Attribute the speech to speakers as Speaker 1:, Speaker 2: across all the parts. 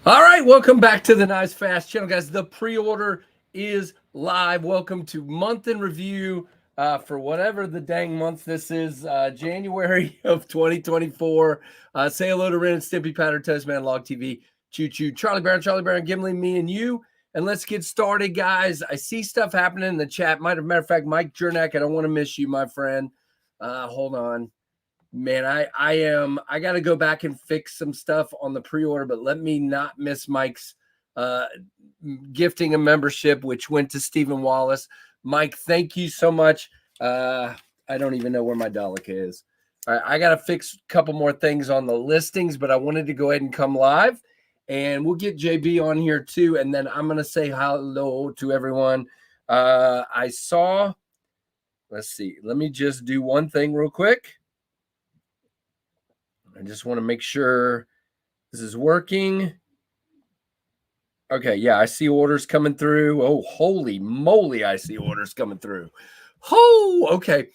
Speaker 1: All right, welcome back to the Nice Fast channel, guys. The pre-order is live. Welcome to month in review for whatever the dang month this is, January of 2024. Say hello to Ren and Stimpy, Patter, Toastman, Log TV, Choo Choo, Charlie Brown, Gimli, me, and you. And let's get started, guys. I see stuff happening in the chat. Matter of fact, Mike Jernak, I don't want to miss you, my friend. Hold on. Man, I got to go back and fix some stuff on the pre-order, but let me not miss Mike's gifting a membership, which went to Stephen Wallace. Mike, thank you so much. I don't even know where my Dalek is. All right, I got to fix a couple more things on the listings, but I wanted to go ahead and come live, and we'll get JB on here too, and then I'm going to say hello to everyone. I saw, let's see, let me just do one thing real quick. I just want to make sure this is working. Okay, yeah, I see orders coming through. Oh, holy moly, I see orders coming through. Oh, okay.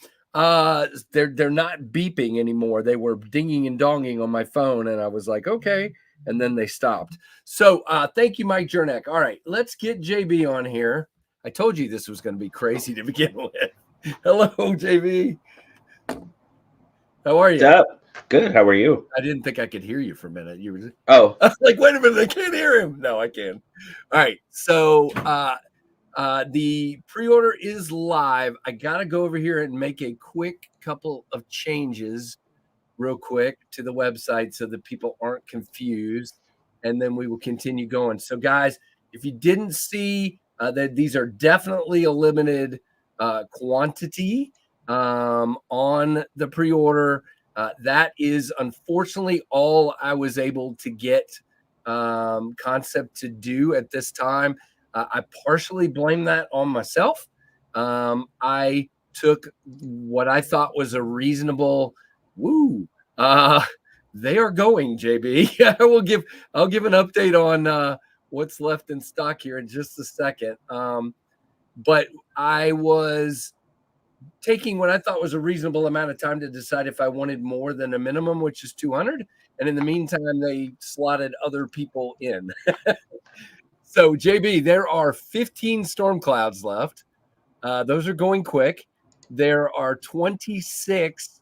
Speaker 1: They're not beeping anymore. They were dinging and donging on my phone, and I was like, okay, and then they stopped. So thank you, Mike Jernak. All right, let's get JB on here. I told you this was going to be crazy to begin with. Hello, JB. How are you?
Speaker 2: What's up? Good. How are you?
Speaker 1: I didn't think I could hear you for a minute. You were
Speaker 2: Oh,
Speaker 1: I was like, wait a minute, I can't hear him. No, I can. All right. So the pre-order is live. I gotta go over here and make a quick couple of changes real quick to the website so that people aren't confused. And then we will continue going. So, guys, if you didn't see that these are definitely a limited quantity on the pre-order. That is unfortunately all I was able to get Concept to do at this time. I partially blame that on myself. I took what I thought was a reasonable they are going, JB. I'll give an update on what's left in stock here in just a second. But I was taking what I thought was a reasonable amount of time to decide if I wanted more than a minimum, which is 200. And in the meantime, they slotted other people in. So, JB, there are 15 storm clouds left. Those are going quick. There are 26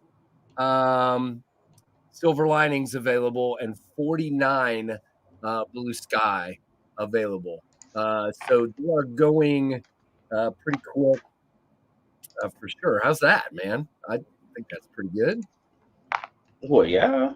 Speaker 1: silver linings available and 49 blue sky available. So they are going pretty quick. For sure. How's that, man? I think that's pretty good.
Speaker 2: well, yeah.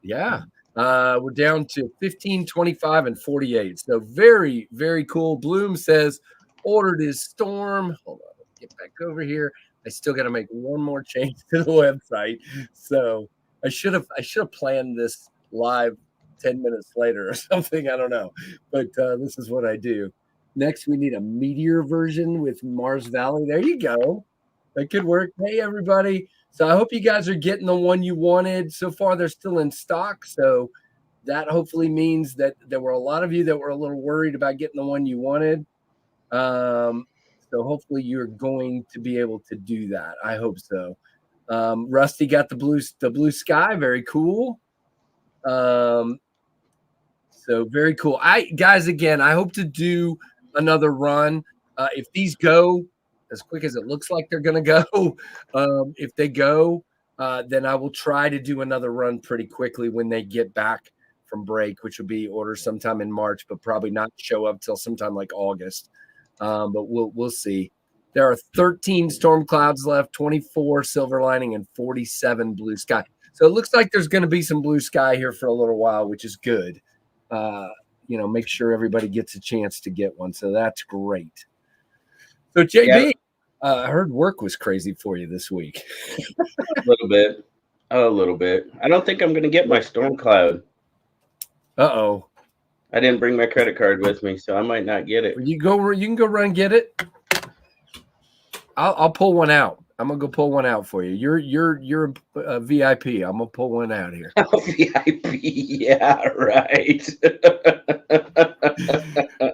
Speaker 1: Yeah. We're down to 15, 25, and 48. So very, very cool. Bloom says ordered his storm. Hold on. Let's get back over here. I still got to make one more change to the website. So I should have planned this live 10 minutes later or something. I don't know. But this is what I do. Next, we need a meteor version with Mars Valley. There you go. That could work. Hey, everybody. So I hope you guys are getting the one you wanted. So far, they're still in stock. So that hopefully means that there were a lot of you that were a little worried about getting the one you wanted. So hopefully you're going to be able to do that. I hope so. Rusty got the blue sky. Very cool. So very cool. Guys, again, I hope to do another run. If these go as quick as it looks like they're going to go, if they go, then I will try to do another run pretty quickly when they get back from break, which will be orders sometime in March, but probably not show up till sometime like August. But we'll see. There are 13 storm clouds left, 24 silver lining, and 47 blue sky. So it looks like there's going to be some blue sky here for a little while, which is good. Make sure everybody gets a chance to get one. So that's great. So, JB, yeah. I heard work was crazy for you this week.
Speaker 2: A little bit. I don't think I'm going to get my storm cloud.
Speaker 1: Uh-oh.
Speaker 2: I didn't bring my credit card with me, so I might not get it.
Speaker 1: You can go run and get it. I'll pull one out. I'm gonna go pull one out for you. You're a VIP. I'm gonna pull one out here.
Speaker 2: Oh, VIP, yeah, right.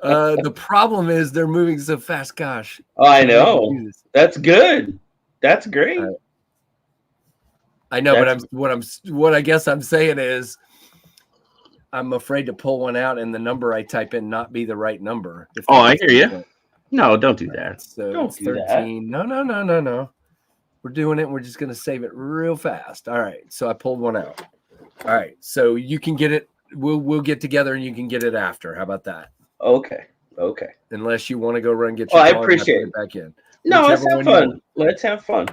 Speaker 1: The problem is they're moving so fast. Gosh.
Speaker 2: Oh, I know. That's good. That's great.
Speaker 1: I know, but what I guess I'm saying is, I'm afraid to pull one out and the number I type in not be the right number. If
Speaker 2: Oh,
Speaker 1: that
Speaker 2: I
Speaker 1: makes
Speaker 2: hear
Speaker 1: any
Speaker 2: you.
Speaker 1: sense.
Speaker 2: No, don't do that.
Speaker 1: So
Speaker 2: Don't
Speaker 1: it's
Speaker 2: do that.
Speaker 1: 13. No. We're doing it. We're just going to save it real fast. All right. So I pulled one out. All right. So you can get it. We'll get together and you can get it after. How about that?
Speaker 2: Okay. Okay.
Speaker 1: Unless you want to go run and get
Speaker 2: Oh,
Speaker 1: your
Speaker 2: I
Speaker 1: card and I
Speaker 2: appreciate
Speaker 1: put
Speaker 2: it.
Speaker 1: it back in.
Speaker 2: No, let's
Speaker 1: Whichever
Speaker 2: have
Speaker 1: one you
Speaker 2: fun.
Speaker 1: want.
Speaker 2: Let's have fun.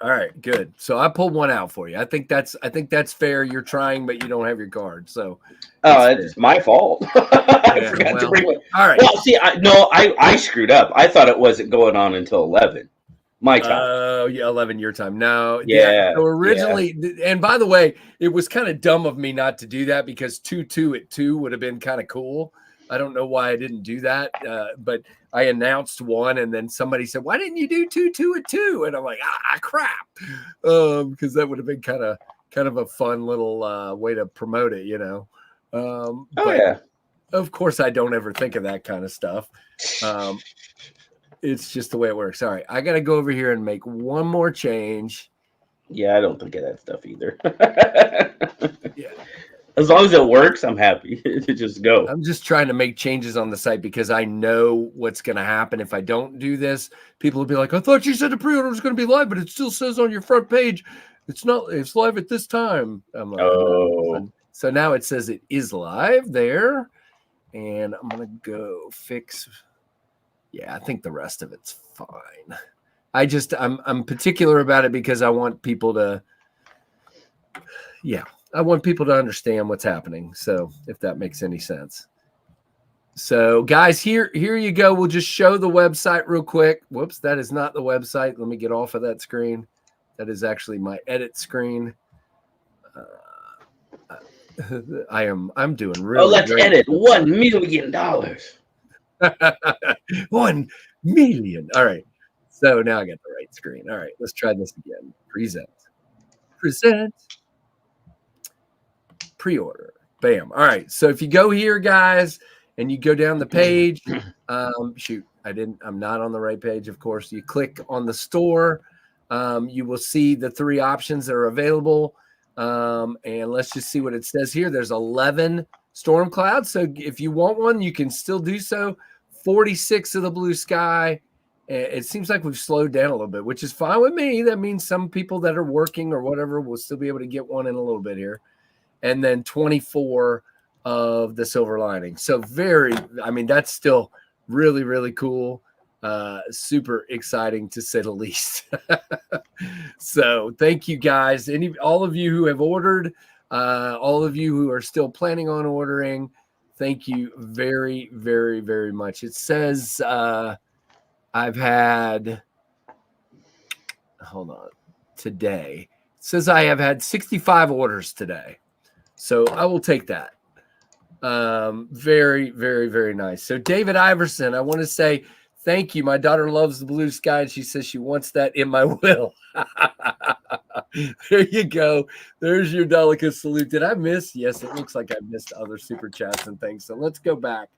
Speaker 1: All right, good. So I pulled one out for you. I think that's fair. You're trying, but you don't have your card. So
Speaker 2: Oh, it's my fault. I
Speaker 1: yeah,
Speaker 2: forgot to
Speaker 1: well,
Speaker 2: bring one.
Speaker 1: all right.
Speaker 2: Well, see, I screwed up. I thought it wasn't going on until 11 my time.
Speaker 1: Oh, yeah, 11 your time. No, yeah.
Speaker 2: Yeah,
Speaker 1: So
Speaker 2: yeah.
Speaker 1: originally, and by the way, it was kind of dumb of me not to do that because 2-2 at 2 would have been kind of cool. I don't know why I didn't do that, but I announced one, and then somebody said, "Why didn't you do 2-2 at 2?" And I'm like, crap, because that would have been kind of a fun little way to promote it,
Speaker 2: Oh,
Speaker 1: but
Speaker 2: yeah.
Speaker 1: of course, I don't ever think of that kind of stuff. It's just the way it works. All right, I got to go over here and make one more change.
Speaker 2: Yeah, I don't think of that stuff either.
Speaker 1: Yeah.
Speaker 2: As long as it works, I'm happy to just go.
Speaker 1: I'm just trying to make changes on the site because I know what's going to happen if I don't do this. People will be like, "I thought you said the pre-order was going to be live, but it still says on your front page it's not. It's live at this time." I'm like,
Speaker 2: Oh,
Speaker 1: so now it says it is live there, and I'm going to go fix. Yeah, I think the rest of it's fine. I'm particular about it because I want people to. Yeah, I want people to understand what's happening. So if that makes any sense. So guys, here you go. We'll just show the website real quick. Whoops, that is not the website. Let me get off of that screen. That is actually my edit screen. I'm doing really
Speaker 2: let's
Speaker 1: great.
Speaker 2: edit $1 million.
Speaker 1: 1 million. All right. So now I got the right screen. All right, let's try this again. Present. Pre-order. Bam. All right. So if you go here, guys, and you go down the page, I'm not on the right page, of course. You click on the store. You will see the 3 options that are available. And let's just see what it says here. There's 11 storm clouds. So if you want one, you can still do so. 46 of the blue sky. It seems like we've slowed down a little bit, which is fine with me. That means some people that are working or whatever will still be able to get one in a little bit here. And then 24 of the silver lining. So that's still really, really cool. Super exciting to say the least. So thank you guys. All of you who have ordered, all of you who are still planning on ordering, thank you very, very, very much. It says I've had, hold on, today. It says I have had 65 orders today. So I will take that. Very, very, very nice. So David Iverson, I want to say thank you. My daughter loves the blue sky, and she says she wants that in my will. There you go. There's your delicate salute. Did I miss? Yes, it looks like I missed other super chats and things. So let's go back.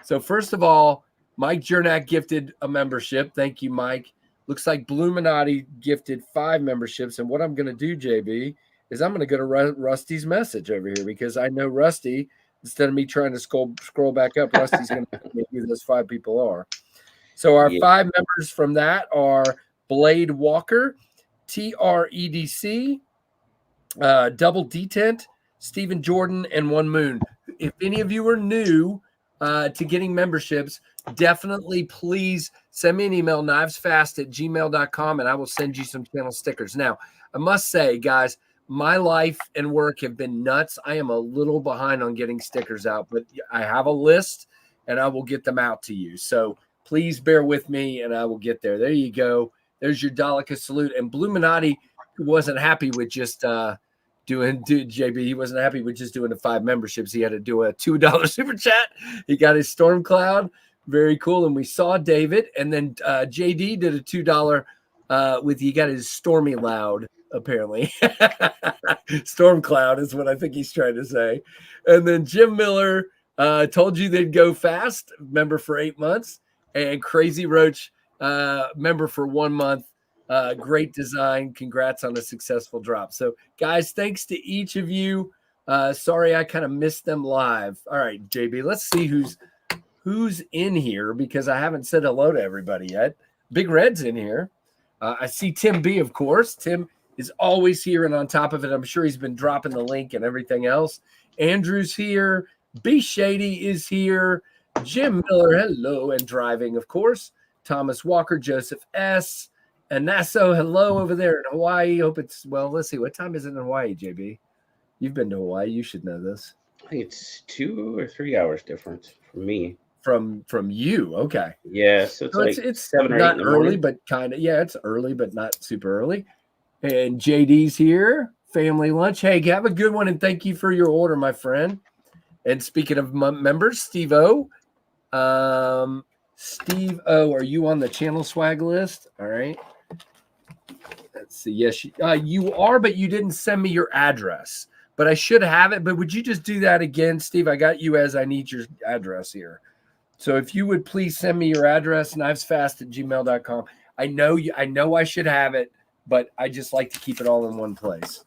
Speaker 1: So first of all, Mike Jernak gifted a membership. Thank you, Mike. Looks like Bluminati gifted 5 memberships. And what I'm going to do, JB, is I'm going to go to Rusty's message over here because I know Rusty, instead of me trying to scroll back up, Rusty's going to tell me who those 5 people are. So our 5 members from that are Blade Walker, TREDC, Double Detent, Stephen Jordan, and One Moon. If any of you are new to getting memberships, definitely please send me an email, knivesfast@gmail.com, and I will send you some channel stickers. Now, I must say, guys, my life and work have been nuts. I am a little behind on getting stickers out, but I have a list, and I will get them out to you. So please bear with me, and I will get there. There you go. There's your Daleka salute. And Bluminati wasn't happy with just doing JB. He wasn't happy with just doing the 5 memberships. He had to do a $2 super chat. He got his storm cloud. Very cool. And we saw David. And then JD did a $2 with he got his Stormy Loud, apparently. Storm cloud is what I think he's trying to say. And then Jim Miller told you they'd go fast, member for 8 months. And Crazy Roach, member for 1 month. Great design. Congrats on a successful drop. So, guys, thanks to each of you Sorry, I kind of missed them live. All right, JB, let's see who's in here because I haven't said hello to everybody yet. Big Red's in here. I see Tim B, of course. Tim is always here and on top of it. I'm sure he's been dropping the link and everything else. Andrew's here. B Shady is here. Jim Miller, hello, and driving, of course. Thomas Walker, Joseph S. And Nasso, hello over there in Hawaii. Hope it's, well, let's see. What time is it in Hawaii, JB? You've been to Hawaii. You should know this.
Speaker 2: I think it's 2 or 3 hours difference from me.
Speaker 1: From you, okay.
Speaker 2: Yeah, so
Speaker 1: it's
Speaker 2: 7 or 8
Speaker 1: not
Speaker 2: in the
Speaker 1: early,
Speaker 2: morning.
Speaker 1: but kind of, yeah, it's early, but not super early. And JD's here, family lunch. Hey, have a good one, and thank you for your order, my friend. And speaking of members, Steve O, Steve O, are you on the channel swag list? All right. Let's see. Yes, you are, but you didn't send me your address. But I should have it. But would you just do that again, Steve? I got you as I need your address here. So if you would please send me your address, knivesfast@gmail.com. I know I should have it, but I just like to keep it all in one place,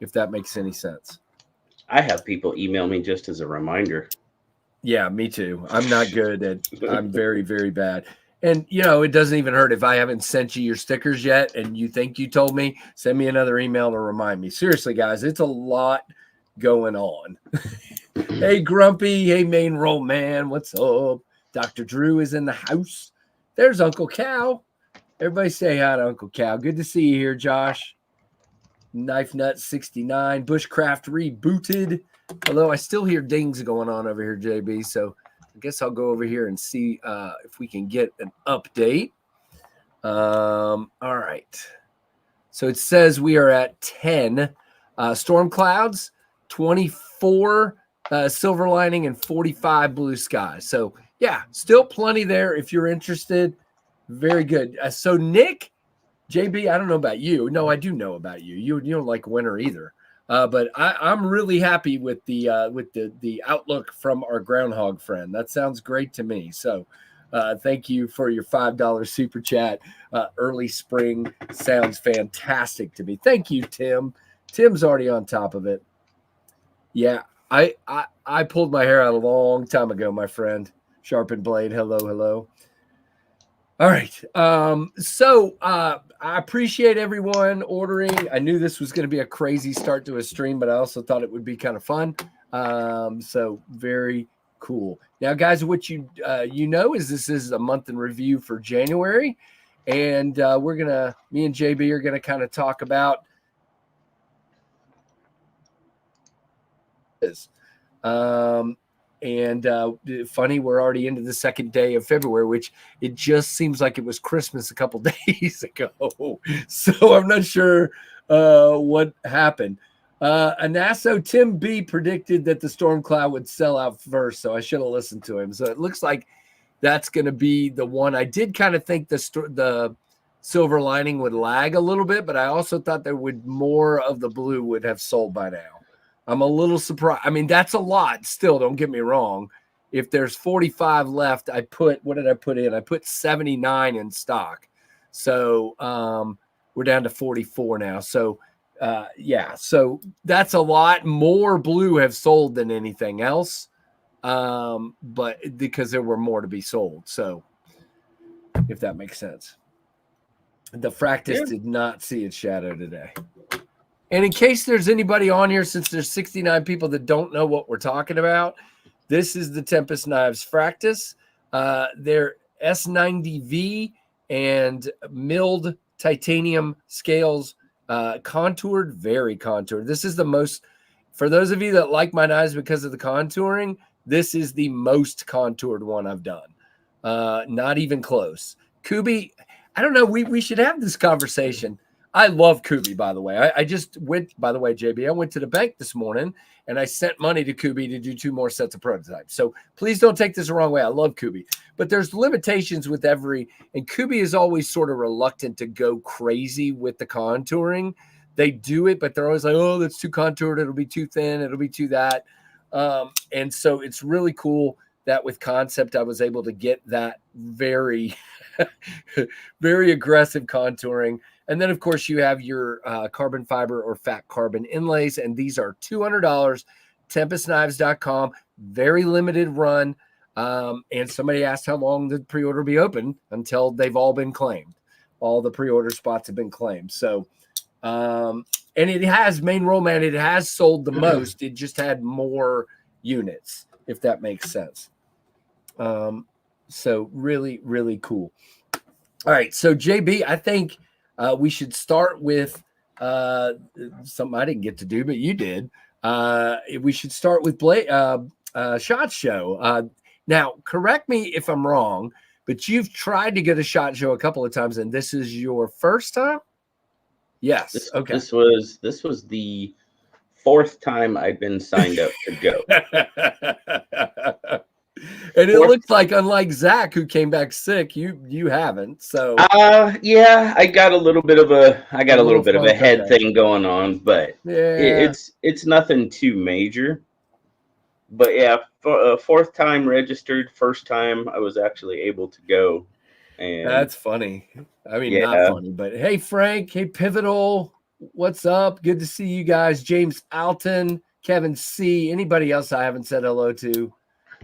Speaker 1: if that makes any sense.
Speaker 2: I have people email me just as a reminder.
Speaker 1: Yeah, me too. I'm not good at, I'm very, very bad. And, it doesn't even hurt if I haven't sent you your stickers yet and you think you told me, send me another email to remind me. Seriously, guys, it's a lot going on. Hey, Grumpy. Hey, main roll man. What's up? Dr. Drew is in the house. There's Uncle Cal. Everybody say hi to Uncle Cal. Good to see you here, Josh. Knife Nut 69. Bushcraft rebooted. Although I still hear dings going on over here, JB. So I guess I'll go over here and see if we can get an update. All right. So it says we are at 10 storm clouds, 24 silver lining, and 45 blue skies. So, yeah, still plenty there if you're interested. Very good. So, Nick, JB, I don't know about you. No, I do know about you. You don't like winter either. But I'm really happy with the outlook from our groundhog friend. That sounds great to me. So thank you for your $5 super chat. Early spring sounds fantastic to me. Thank you, Tim. Tim's already on top of it. Yeah, I pulled my hair out a long time ago, my friend. Sharpened blade. Hello. All right. So I appreciate everyone ordering. I knew this was going to be a crazy start to a stream, but I also thought it would be kind of fun. So very cool. Now, guys, what you is this is a month in review for January, and me and JB are gonna kind of talk about this. And funny, we're already into the second day of February, which it just seems like it was Christmas a couple days ago. So I'm not sure what happened. Anasso Tim B predicted that the storm cloud would sell out first, so I should have listened to him. So it looks like that's going to be the one. I did kind of think the silver lining would lag a little bit, but I also thought there would more of the blue would have sold by now. I'm a little surprised. I mean, that's a lot still, don't get me wrong. If there's 45 left, what did I put in? I put 79 in stock. So we're down to 44 now. So so that's a lot more blue have sold than anything else. But because there were more to be sold. So if that makes sense. The Fractus did not see its shadow today. And in case there's anybody on here, since there's 69 people that don't know what we're talking about, this is the Tempest Knives Fractus. They're S90V and milled titanium scales, contoured, very contoured. This is the most, for those of you that like my knives because of the contouring, this is the most contoured one I've done. Not even close. Kuby, I don't know. We should have this conversation. I love Kuby, by the way. I just went, by the way, JB, I went to the bank this morning and I sent money to Kuby to do 2 more sets of prototypes. So please don't take this the wrong way. I love Kuby, but there's limitations with and Kuby is always sort of reluctant to go crazy with the contouring. They do it, but they're always like, oh, that's too contoured. It'll be too thin. It'll be too that. And so it's really cool that with Concept, I was able to get that very, very aggressive contouring. And then, of course, you have your carbon fiber or fat carbon inlays, and these are $200. TempestKnives.com. Very limited run. And somebody asked how long the pre-order be open until they've all been claimed. All the pre-order spots have been claimed. So, and it has, main roll man, it has sold the most. It just had more units, if that makes sense. So really, really cool. All right. So JB, I think we should start with something I didn't get to do, but you did. We should start with SHOT Show. Now, correct me if I'm wrong, but you've tried to get a SHOT Show a couple of times, and this is your first time? Yes. Okay.
Speaker 2: This was the 4th time I've been signed up to go.
Speaker 1: And it looks like, unlike Zach, who came back sick, you haven't. So
Speaker 2: yeah, I got a little bit of a head thing going on, but
Speaker 1: yeah,
Speaker 2: it's nothing too major. But yeah, 4th time registered, first time I was actually able to go. And
Speaker 1: that's funny. I mean,
Speaker 2: yeah.
Speaker 1: not funny, but hey, Frank, hey, Pivotal, what's up? Good to see you guys. James Alton, Kevin C. Anybody else I haven't said hello to?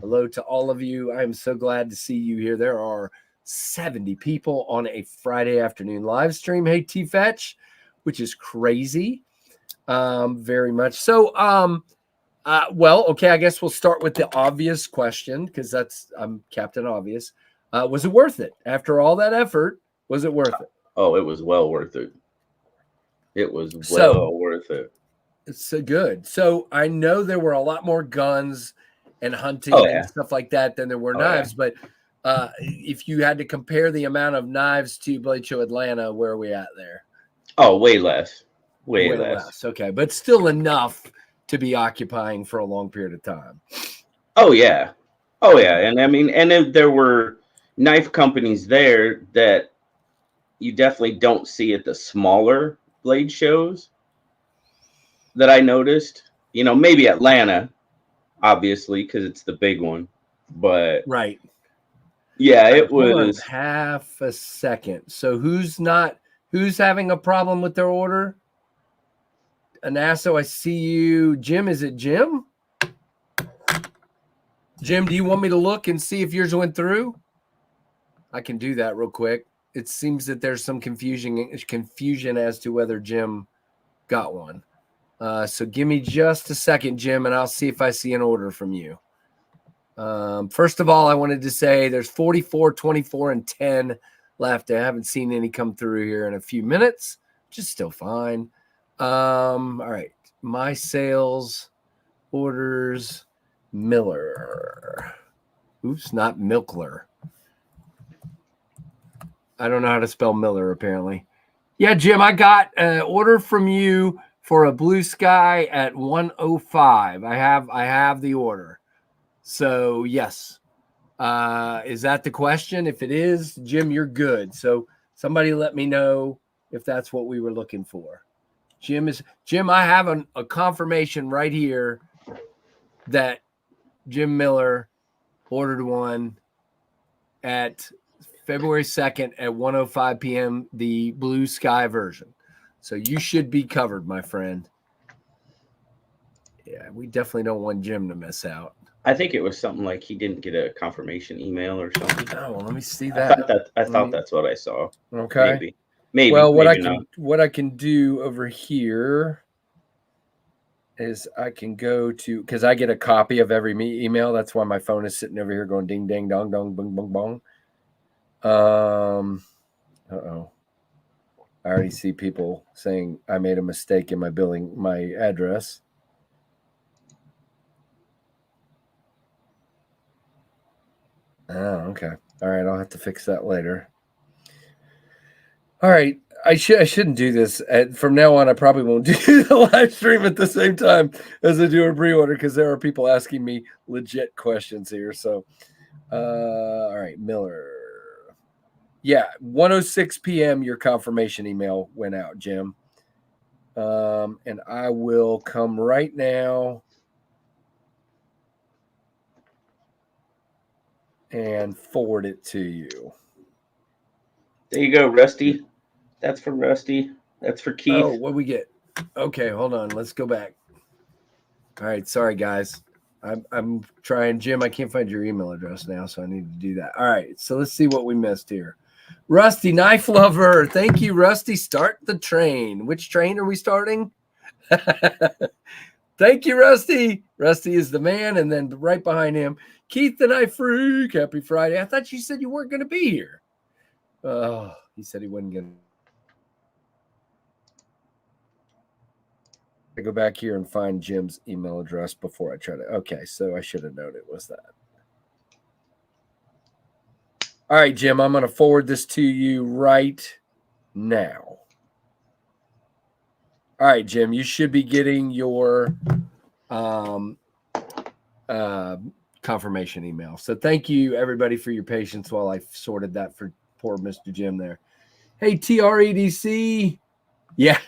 Speaker 1: Hello to all of you. I am so glad to see you here. There are 70 people on a Friday afternoon live stream. Hey, T-Fetch, which is crazy. Very much. So, well, okay, I guess we'll start with the obvious question because I'm Captain Obvious. Was it worth it? After all that effort, was it worth it?
Speaker 2: Oh, it was well worth it. It was well worth it.
Speaker 1: It's so good. So I know there were a lot more guns and hunting and stuff like that than there were knives. But if you had to compare the amount of knives to Blade Show Atlanta, where are we at there?
Speaker 2: Oh, way less. Way less.
Speaker 1: Okay, but still enough to be occupying for a long period of time.
Speaker 2: Oh yeah. And I mean, and then there were knife companies there that you definitely don't see at the smaller blade shows that I noticed. You know, maybe Atlanta, obviously, because it's the big one. But
Speaker 1: right.
Speaker 2: Yeah, it was
Speaker 1: half a second. So who's having a problem with their order? Anasso, I see you. Jim, is it Jim? Jim, do you want me to look and see if yours went through? I can do that real quick. It seems that there's some confusion as to whether Jim got one. So give me just a second, Jim, and I'll see if I see an order from you. First of all, I wanted to say there's 44, 24, and 10 left. I haven't seen any come through here in a few minutes, which is still fine. All right. My sales orders Miller. Oops, not Milkler. I don't know how to spell Miller, apparently. Yeah, Jim, I got an order from you for a Blue Sky at 105. I have the order. So, yes. Is that the question? If it is, Jim, you're good. So somebody let me know if that's what we were looking for. Jim, I have a confirmation right here that Jim Miller ordered one at February 2nd at 1:05 p.m., the Blue Sky version. So you should be covered, my friend. Yeah, we definitely don't want Jim to miss out.
Speaker 2: I think it was something like he didn't get a confirmation email or something.
Speaker 1: Oh, well, let me see that.
Speaker 2: I thought that's what I saw.
Speaker 1: Okay.
Speaker 2: Maybe.
Speaker 1: Well, what
Speaker 2: maybe
Speaker 1: I can do over here is I can go to, because I get a copy of every email. That's why my phone is sitting over here going ding, ding, dong, dong, bong, bong, bong. Uh-oh. I already see people saying I made a mistake in my address. Oh, okay. All right, I'll have to fix that later. All right, I shouldn't do this. From now on, I probably won't do the live stream at the same time as I do a pre-order because there are people asking me legit questions here. So, all right, Miller. Yeah, 1:06 p.m. Your confirmation email went out, Jim. And I will come right now and forward it to you.
Speaker 2: There you go, Rusty. That's for Rusty. That's for Keith.
Speaker 1: Oh, what we get? Okay, hold on. Let's go back. All right, sorry guys. I'm trying, Jim. I can't find your email address now, so I need to do that. All right, so let's see what we missed here. Rusty, knife lover. Thank you, Rusty. Start the train. Which train are we starting? Thank you, Rusty. Rusty is the man, and then right behind him, Keith the knife freak. Happy Friday. I thought you said you weren't going to be here. Oh, he said he wasn't going to. I go back here and find Jim's email address before I try to. Okay, so I should have known it was that. All right, Jim, I'm going to forward this to you right now. All right, Jim, you should be getting your confirmation email. So thank you, everybody, for your patience while I sorted that for poor Mr. Jim there. Hey, TREDC. Yeah.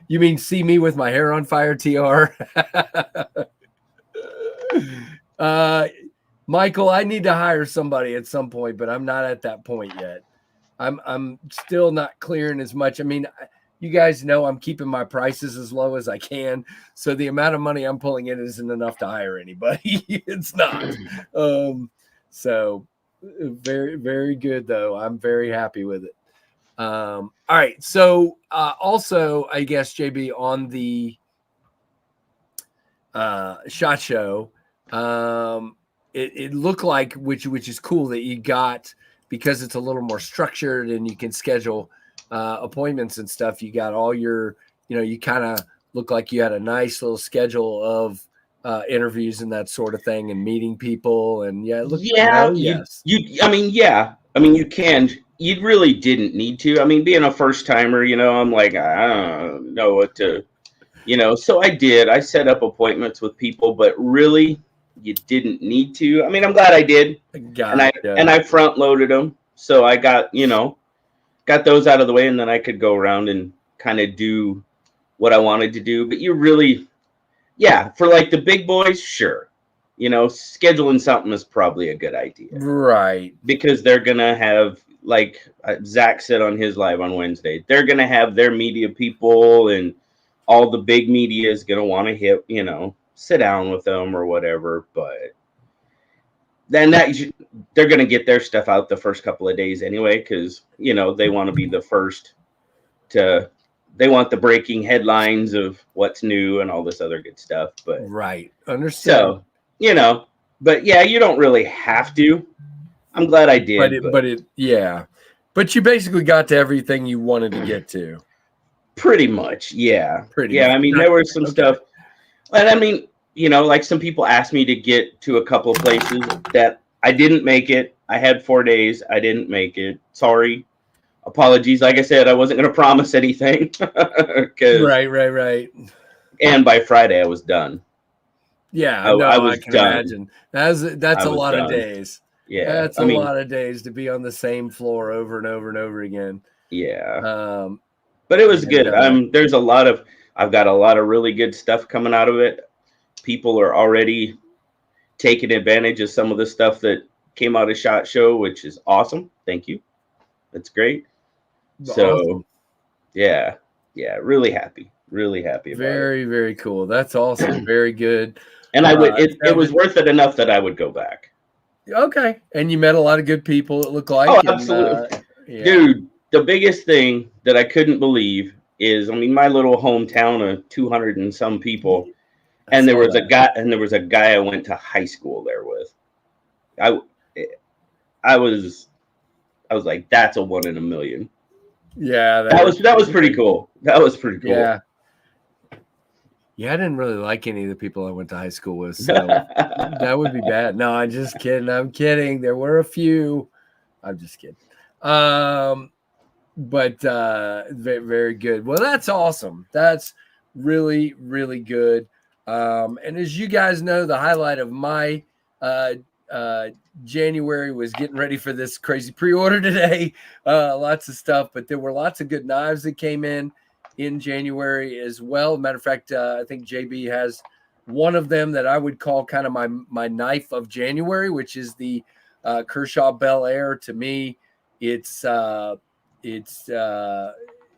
Speaker 1: You mean see me with my hair on fire, TR? Michael, I need to hire somebody at some point, but I'm not at that point yet. I'm still not clearing as much. I mean, you guys know I'm keeping my prices as low as I can. So the amount of money I'm pulling in isn't enough to hire anybody. It's not. So very, very good, though. I'm very happy with it. All right. So also, I guess, JB, on the SHOT Show, it looked like, which is cool, that you got, because it's a little more structured and you can schedule appointments and stuff. You got all your, you kind of look like you had a nice little schedule of interviews and that sort of thing, and meeting people. And yes.
Speaker 2: I mean, you can. You really didn't need to. I mean, being a first timer, I'm like, I don't know what to, so I did. I set up appointments with people, but really, you didn't need to. I mean, I'm glad I did. And I front loaded them. So I got those out of the way, and then I could go around and kind of do what I wanted to do. But you really, for like the big boys, sure. Scheduling something is probably a good idea.
Speaker 1: Right.
Speaker 2: Because they're going to have, like Zach said on his live on Wednesday, they're going to have their media people, and all the big media is going to want to hit, sit down with them or whatever. But then they're going to get their stuff out the first couple of days anyway, because, they want to be the first they want the breaking headlines of what's new and all this other good stuff. But
Speaker 1: right. Understand.
Speaker 2: So, but yeah, you don't really have to. I'm glad I did.
Speaker 1: But you basically got to everything you wanted to get to.
Speaker 2: Pretty much, yeah.
Speaker 1: Much.
Speaker 2: I mean, there was some stuff. And I mean, like some people asked me to get to a couple of places that I didn't make it. I had 4 days. I didn't make it. Sorry. Apologies. Like I said, I wasn't going to promise anything.
Speaker 1: Right.
Speaker 2: And by Friday, I was done.
Speaker 1: Yeah, I can imagine. That's a lot of days.
Speaker 2: Yeah,
Speaker 1: that's a lot of days to be on the same floor over and over and over again.
Speaker 2: Yeah. But it was good. I've got a lot of really good stuff coming out of it. People are already taking advantage of some of the stuff that came out of SHOT Show, which is awesome. Thank you. That's great. So, awesome. Yeah, really happy about it.
Speaker 1: Very, very cool. That's awesome. Very good.
Speaker 2: And I would. It was worth it enough that I would go back.
Speaker 1: Okay, and you met a lot of good people. It looked like.
Speaker 2: Oh, absolutely, dude. The biggest thing that I couldn't believe is, I mean, my little hometown of 200 and some people, and there was a guy I went to high school there with. I was like, that's a 1 in a million.
Speaker 1: Yeah,
Speaker 2: that was pretty cool. That was pretty cool.
Speaker 1: Yeah, I didn't really like any of the people I went to high school with, so that would be bad. No, I'm just kidding. I'm kidding. There were a few. I'm just kidding. But very, very good. Well, that's awesome. That's really, really good. And as you guys know, the highlight of my January was getting ready for this crazy pre-order today. Lots of stuff, but there were lots of good knives that came in January as well. Matter of fact, I think JB has one of them that I would call kind of my knife of January, which is the Kershaw Bel Air. To me, it's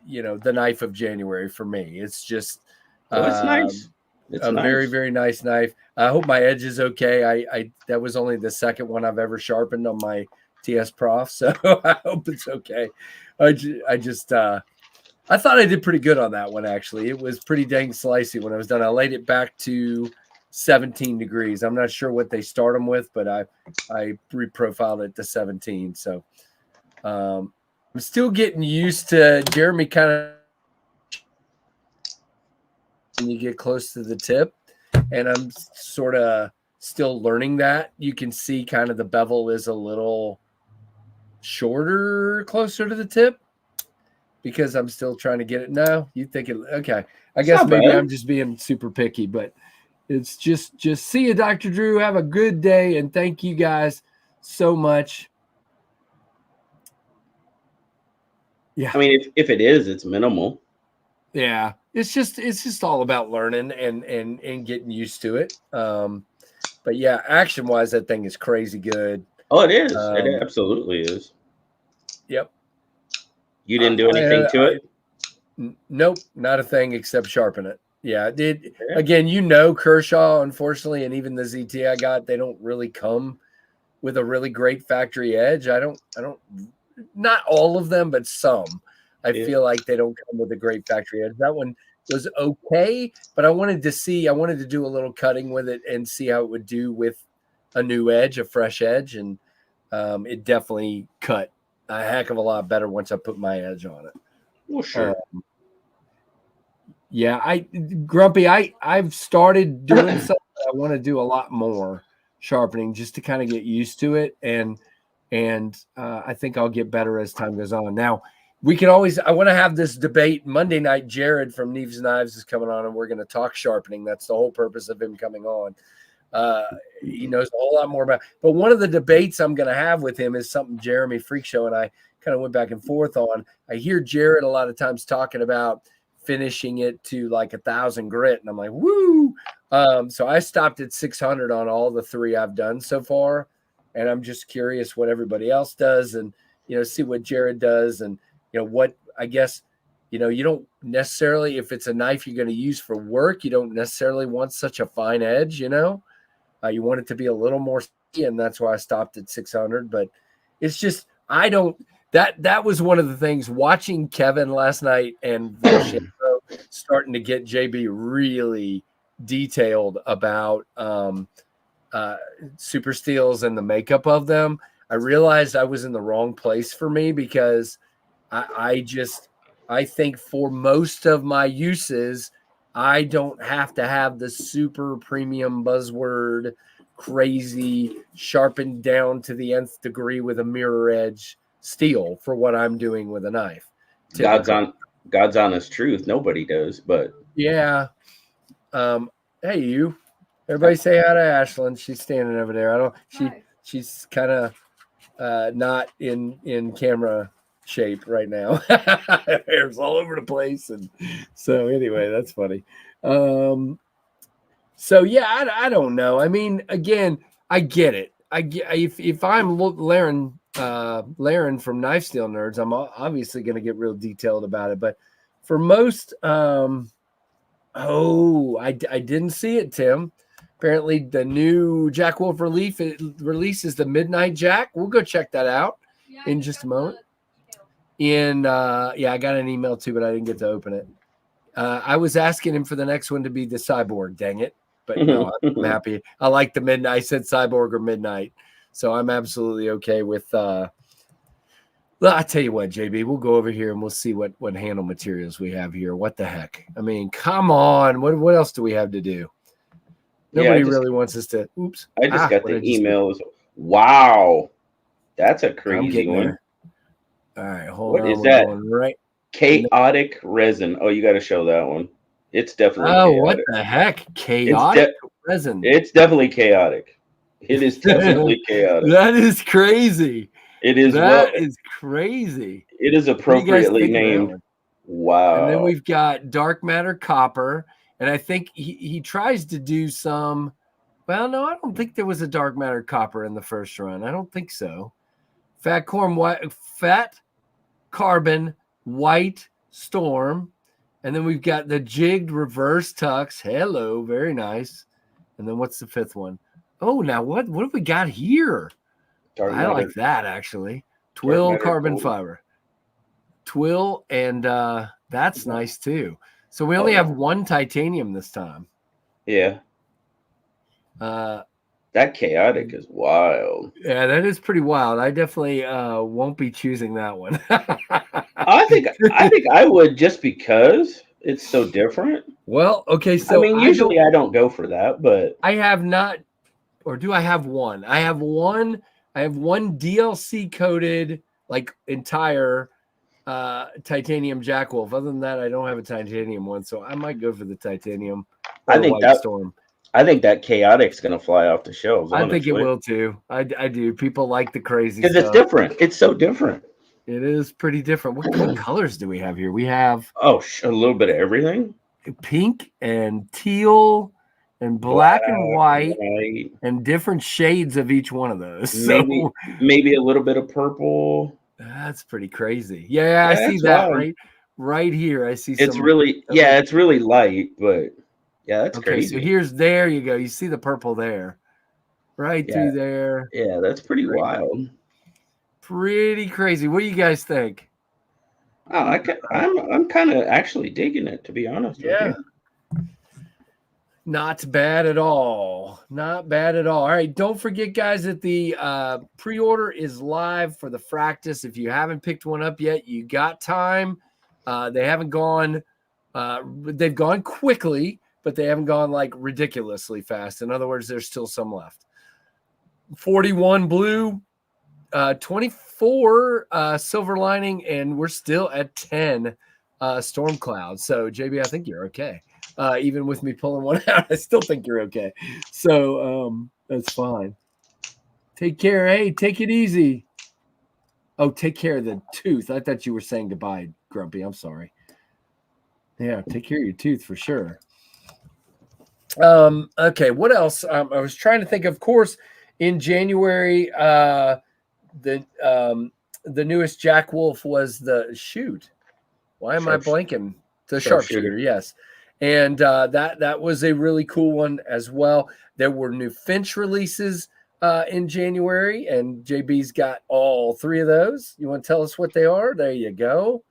Speaker 1: the knife of January for me. It's just
Speaker 2: It's nice. It's
Speaker 1: a very,
Speaker 2: nice.
Speaker 1: very nice knife. I hope my edge is okay. I that was only the second one I've ever sharpened on my TS Prof, so I hope it's okay. I just I thought I did pretty good on that one, actually. It was pretty dang slicey when I was done. I laid it back to 17 degrees. I'm not sure what they start them with, but I reprofiled it to 17. So I'm still getting used to Jeremy kind of when you get close to the tip, and I'm sort of still learning that. You can see kind of the bevel is a little shorter closer to the tip because I'm still trying to get it. No, you think it okay. I
Speaker 2: It's
Speaker 1: guess
Speaker 2: not
Speaker 1: maybe
Speaker 2: bad.
Speaker 1: I'm just being super picky, but it's just see you, Dr. Drew. Have a good day, and thank you guys so much. Yeah.
Speaker 2: I mean, if it is, it's minimal.
Speaker 1: Yeah. It's just all about learning and getting used to it. But yeah, action wise, that thing is crazy good.
Speaker 2: Oh, it is. It absolutely is.
Speaker 1: Yep.
Speaker 2: You didn't do anything to it?
Speaker 1: Nope, not a thing except sharpen it. Yeah, it
Speaker 2: Yeah.
Speaker 1: again, Kershaw, unfortunately, and even the ZT I got, they don't really come with a really great factory edge. I don't not all of them, but some. I feel like they don't come with a great factory edge. That one was okay, but I wanted to do a little cutting with it and see how it would do with a new edge, a fresh edge, and it definitely cut a heck of a lot better once I put my edge on it.
Speaker 2: Well, sure.
Speaker 1: Yeah, Grumpy, I've started doing something. I want to do a lot more sharpening just to kind of get used to it, and I think I'll get better as time goes on. Now, I want to have this debate Monday night. Jared from Neves Knives is coming on, and we're going to talk sharpening. That's the whole purpose of him coming on. He knows a whole lot more about. But one of the debates I'm going to have with him is something Jeremy Freak Show and I kind of went back and forth on. I hear Jared a lot of times talking about finishing it to like 1,000 grit, and I'm like, woo. So I stopped at 600 on all the 3 I've done so far, and I'm just curious what everybody else does, and see what Jared does, and what I guess you don't necessarily, if it's a knife you're going to use for work, you don't necessarily want such a fine edge, you want it to be a little more, and that's why I stopped at 600. But it's just that was one of the things watching Kevin last night and Volchenko starting to get JB really detailed about super steels and the makeup of them. I realized I was in the wrong place for me because I think for most of my uses, I don't have to have the super premium buzzword, crazy, sharpened down to the nth degree with a mirror edge steel for what I'm doing with a knife.
Speaker 2: God's honest truth. Nobody does, but
Speaker 1: yeah. Hey, you. Everybody say hi to Ashlyn. She's standing over there. She's kind of not in camera shape right now. Hair's all over the place, and so anyway, that's funny. So yeah, I don't know. I mean, again, I get it. I get if I'm Laren from Knife Steel Nerds, I'm obviously going to get real detailed about it. But for most, I didn't see it, Tim. Apparently, the new Jack Wolf release is the Midnight Jack. We'll go check that out in just a moment. I got an email too, but I didn't get to open it. I was asking him for the next one to be the Cyborg. Dang it! But no, I'm happy. I like the Midnight. I said Cyborg or Midnight, so I'm absolutely okay with. Well, I tell you what, JB, we'll go over here and we'll see what handle materials we have here. What the heck? I mean, come on. What else do we have to do? Nobody really wants us to. Oops.
Speaker 2: I just got the email. Wow, that's a crazy one.
Speaker 1: There. All right, hold on.
Speaker 2: What is that?
Speaker 1: Right.
Speaker 2: Chaotic resin. Oh, you got to show that one. It's definitely.
Speaker 1: Oh,
Speaker 2: chaotic.
Speaker 1: What the heck? Chaotic resin.
Speaker 2: It's definitely chaotic. It is definitely chaotic.
Speaker 1: That is crazy.
Speaker 2: It is.
Speaker 1: That is crazy.
Speaker 2: It is appropriately named. Wow.
Speaker 1: And then we've got dark matter copper, and I think he tries to do some. Well, no, I don't think there was a dark matter copper in the first run. I don't think so. Fat carbon, white Storm. And then we've got the jigged reverse tux. Hello, very nice. And then what's the fifth one? Oh, now what have we got here?
Speaker 2: Dark
Speaker 1: I like
Speaker 2: matter,
Speaker 1: that actually.
Speaker 2: dark
Speaker 1: Twill
Speaker 2: matter
Speaker 1: carbon
Speaker 2: gold.
Speaker 1: fiber. Twill, and that's nice too. So we
Speaker 2: Oh,
Speaker 1: only have
Speaker 2: yeah.
Speaker 1: one titanium this time.
Speaker 2: Yeah, that chaotic is wild.
Speaker 1: Yeah, that is pretty wild. I definitely won't be choosing that one.
Speaker 2: I think I would, just because it's so different.
Speaker 1: Well, okay,
Speaker 2: I
Speaker 1: so
Speaker 2: mean, usually I don't go for that, but
Speaker 1: I have not, or do I have one? I have one DLC coated like entire titanium Jack Wolf. Other than that, I don't have a titanium one, so I might go for the titanium or
Speaker 2: I
Speaker 1: the
Speaker 2: think
Speaker 1: White Storm.
Speaker 2: that chaotic's gonna fly off the shelves.
Speaker 1: I think it
Speaker 2: Honestly,
Speaker 1: will too. I do. People like the crazy
Speaker 2: because it's
Speaker 1: stuff.
Speaker 2: different. It's so different.
Speaker 1: It is pretty different. What colors do we have here? We have
Speaker 2: Oh, a little bit of everything.
Speaker 1: pink and teal and black and white
Speaker 2: white,
Speaker 1: and different shades of each one of those.
Speaker 2: maybe
Speaker 1: So
Speaker 2: maybe a little bit of purple.
Speaker 1: that's pretty crazy. Yeah, I see
Speaker 2: That's
Speaker 1: that
Speaker 2: wild.
Speaker 1: right here. I see
Speaker 2: It's
Speaker 1: some.
Speaker 2: really, yeah, it's really light, but yeah, that's
Speaker 1: Okay, so
Speaker 2: crazy.
Speaker 1: there you go. You see the purple there, right
Speaker 2: Yeah,
Speaker 1: through there.
Speaker 2: yeah, that's pretty
Speaker 1: Right.
Speaker 2: wild.
Speaker 1: Pretty crazy. What do you guys think?
Speaker 2: Oh, I'm kind of actually digging it, to be honest with you.
Speaker 1: Not bad at all. Not bad at all. All right. Don't forget, guys, that the pre-order is live for the Fractus. If you haven't picked one up yet, you got time. They haven't gone, they've gone quickly, but they haven't gone like ridiculously fast. In other words, there's still some left. 41 blue, 24 silver lining, and we're still at 10 storm clouds. So, JB, I think you're okay. Even with me pulling one out, I still think you're okay. So that's fine. Take care. Hey, take it easy. Oh, take care of the tooth. I thought you were saying goodbye, Grumpy. I'm sorry. Yeah, take care of your tooth for sure. Okay, what else? I was trying to think. Of course, in January, the newest Jack Wolf was the shoot. Why am I blanking? The sharpshooter, yes. And that was a really cool one as well. There were new Finch releases in January, and JB's got all three of those. You want to tell us what they are? There you go.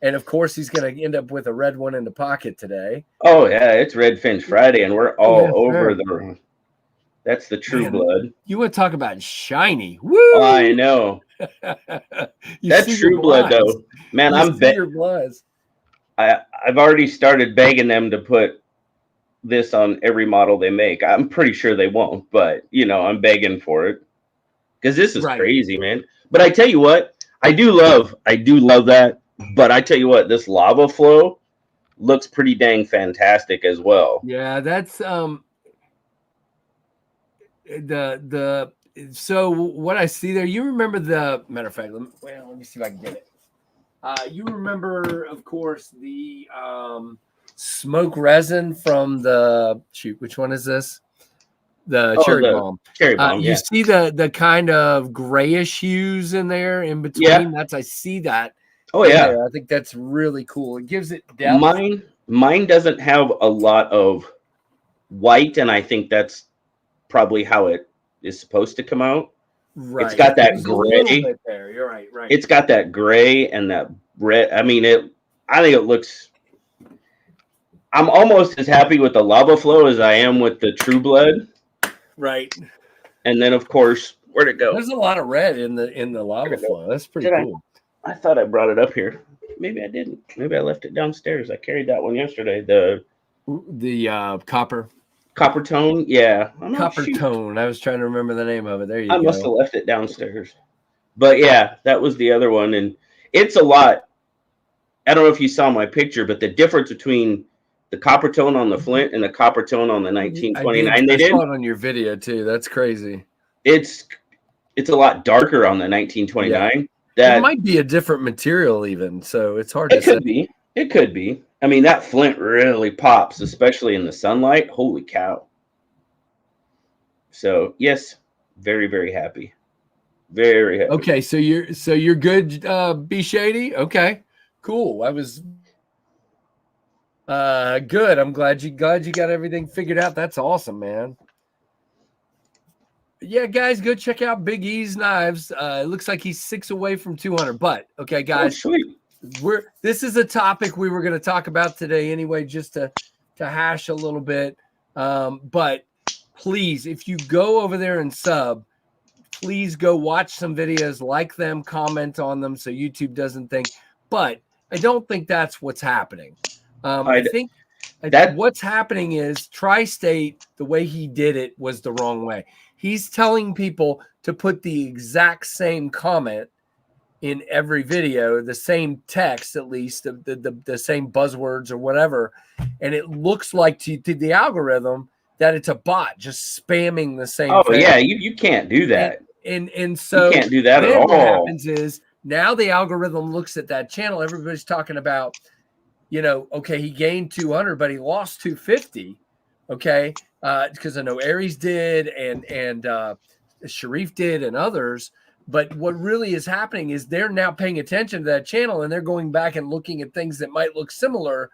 Speaker 1: And of course, he's going to end up with a red one in the pocket today.
Speaker 2: Oh yeah, it's Red Finch Friday, and we're all over the. That's the True Blood.
Speaker 1: You want to talk about shiny? Woo!
Speaker 2: Oh, I know. That's True Blood, though. Man, I'm betting. I've already started begging them to put this on every model they make. I'm pretty sure they won't, but I'm begging for it because this is crazy, man. But I tell you what, I do love that. But I tell you what, this lava flow looks pretty dang fantastic as well.
Speaker 1: Yeah, that's so what I see there. You remember the matter of fact? Let me see if I can get it. You remember, of course, the smoke resin from the shoot. Which one is this? The cherry bomb.
Speaker 2: Cherry bomb.
Speaker 1: You see the kind of grayish hues in there in between.
Speaker 2: Yeah.
Speaker 1: I see that.
Speaker 2: Oh yeah.
Speaker 1: There. I think that's really cool. It gives it depth.
Speaker 2: Mine doesn't have a lot of white, and I think that's probably how it is supposed to come out. Right. It's got that gray.
Speaker 1: There. You're right. Right.
Speaker 2: It's got that gray and that red. I mean, I think it looks. I'm almost as happy with the lava flow as I am with the True Blood.
Speaker 1: Right.
Speaker 2: And then, of course, where'd it go?
Speaker 1: There's a lot of red in the lava flow. That's pretty cool.
Speaker 2: I thought I brought it up here. Maybe I didn't. Maybe I left it downstairs. I carried that one yesterday. The
Speaker 1: copper
Speaker 2: tone. Yeah.
Speaker 1: Copper tone. I was trying to remember the name of it. There you go.
Speaker 2: I must have left it downstairs. But yeah, that was the other one. And it's a lot. I don't know if you saw my picture, but the difference between the copper tone on the Flint and the copper tone on the 1929
Speaker 1: I saw it on your video too. That's crazy.
Speaker 2: It's a lot darker on the 1929. Yeah.
Speaker 1: It might be a different material even, so it's hard to say.
Speaker 2: It could be. I mean, that Flint really pops, especially in the sunlight. Holy cow. So, yes, very, very happy. Very happy.
Speaker 1: Okay, so you're good, B Shady? Okay. Cool. I was Good. I'm glad you got everything figured out. That's awesome, man. Yeah, guys, go check out Big E's knives. It looks like he's 6 away from 200. But okay,
Speaker 2: Oh,
Speaker 1: guys,
Speaker 2: sweet.
Speaker 1: this is a topic we were going to talk about today anyway, just to hash a little bit. But please, if you go over there and sub, please go watch some videos, like them, comment on them, so YouTube doesn't think. But I don't think that's what's happening. I think what's happening is Tri-State, the way he did it was the wrong way. He's telling people to put the exact same comment in every video, the same text, at least the same buzzwords or whatever. And it looks like to the algorithm that it's a bot just spamming the same
Speaker 2: Oh,
Speaker 1: thing.
Speaker 2: yeah, you can't do that.
Speaker 1: And so
Speaker 2: you can't do that at
Speaker 1: then
Speaker 2: all.
Speaker 1: What happens is now the algorithm looks at that channel. Everybody's talking about, okay, he gained 200, but he lost 250. Okay. Because I know Aries did and Sharif did and others. But what really is happening is they're now paying attention to that channel and they're going back and looking at things that might look similar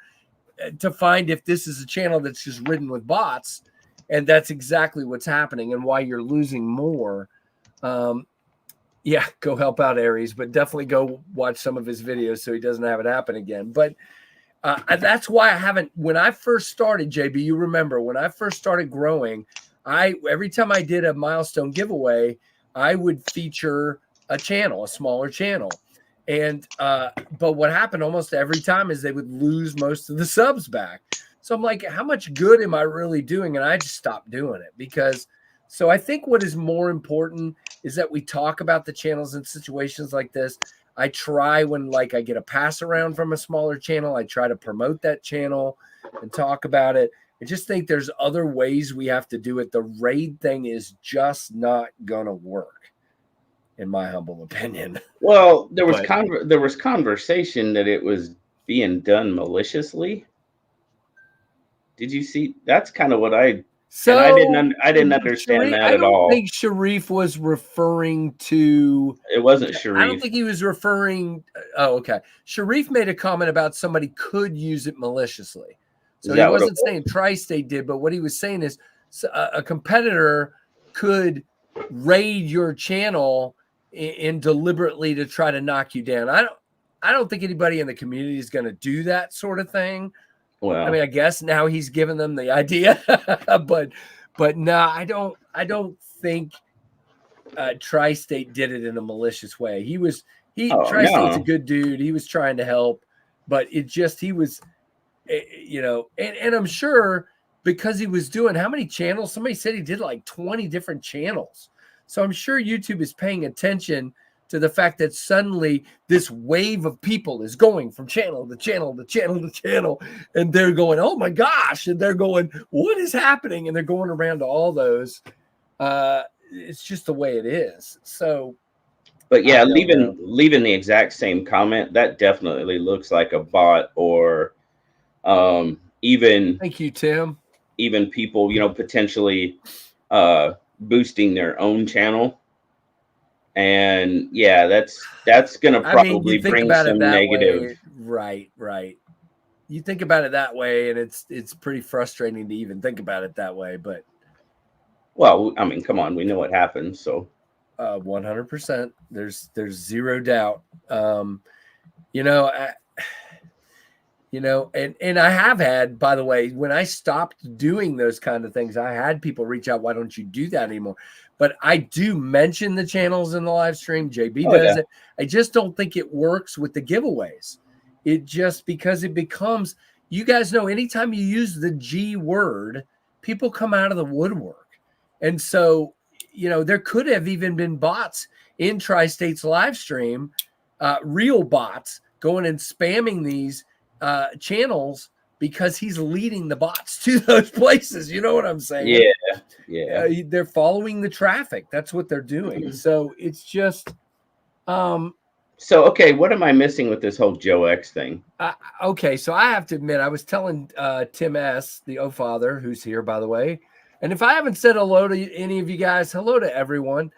Speaker 1: to find if this is a channel that's just ridden with bots. And that's exactly what's happening and why you're losing more. Yeah, go help out Aries, but definitely go watch some of his videos so he doesn't have it happen again. But that's why I haven't. When I first started, JB, you remember when I first started growing, every time I did a milestone giveaway, I would feature a channel, a smaller channel. And but what happened almost every time is they would lose most of the subs back. So I'm like, how much good am I really doing? And I just stopped doing it because. So I think what is more important is that we talk about the channels in situations like this. I try when I get a pass around from a smaller channel, I try to promote that channel and talk about it. I just think there's other ways we have to do it. The raid thing is just not going to work, in my humble opinion.
Speaker 2: Well, there was conversation that it was being done maliciously. Did you see? That's kind of what I I didn't understand that at all.
Speaker 1: I don't think Sharif was referring to.
Speaker 2: It wasn't Sharif.
Speaker 1: I don't think he was referring. Oh, okay. Sharif made a comment about somebody could use it maliciously. So he wasn't saying Tri-State did, but what he was saying is a competitor could raid your channel and deliberately to try to knock you down. I don't think anybody in the community is going to do that sort of thing.
Speaker 2: Well,
Speaker 1: I mean, I guess now he's given them the idea, but no, I don't think Tri-State did it in a malicious way. Tri-State's a good dude. He was trying to help, but he was, and I'm sure because he was doing how many channels? Somebody said he did like 20 different channels. So I'm sure YouTube is paying attention to the fact that suddenly this wave of people is going from channel to channel to channel to channel, and they're going, oh my gosh, and they're going, what is happening? And they're going around to all those. It's just the way it is. So,
Speaker 2: but yeah, leaving the exact same comment, that definitely looks like a bot or even.
Speaker 1: Thank you, Tim.
Speaker 2: Even people, potentially boosting their own channel. And yeah, that's going to probably bring some negative.
Speaker 1: Right. You think about it that way, and it's pretty frustrating to even think about it that way. But
Speaker 2: well, I mean, come on, we know what happens. So
Speaker 1: 100%. There's zero doubt. And I have had, by the way, when I stopped doing those kind of things, I had people reach out, why don't you do that anymore? But I do mention the channels in the live stream. JB does it. I just don't think it works with the giveaways. It just, because it becomes, you guys know, anytime you use the G word, people come out of the woodwork. And so, there could have even been bots in Tri-State's live stream, real bots going and spamming these channels because he's leading the bots to those places. You know what I'm saying?
Speaker 2: Yeah.
Speaker 1: They're following the traffic. That's what they're doing. So it's just.
Speaker 2: So okay, what am I missing with this whole Joe X thing?
Speaker 1: Okay, so I have to admit, I was telling Tim S, the O-Father, who's here, by the way, and if I haven't said hello to any of you guys, hello to everyone.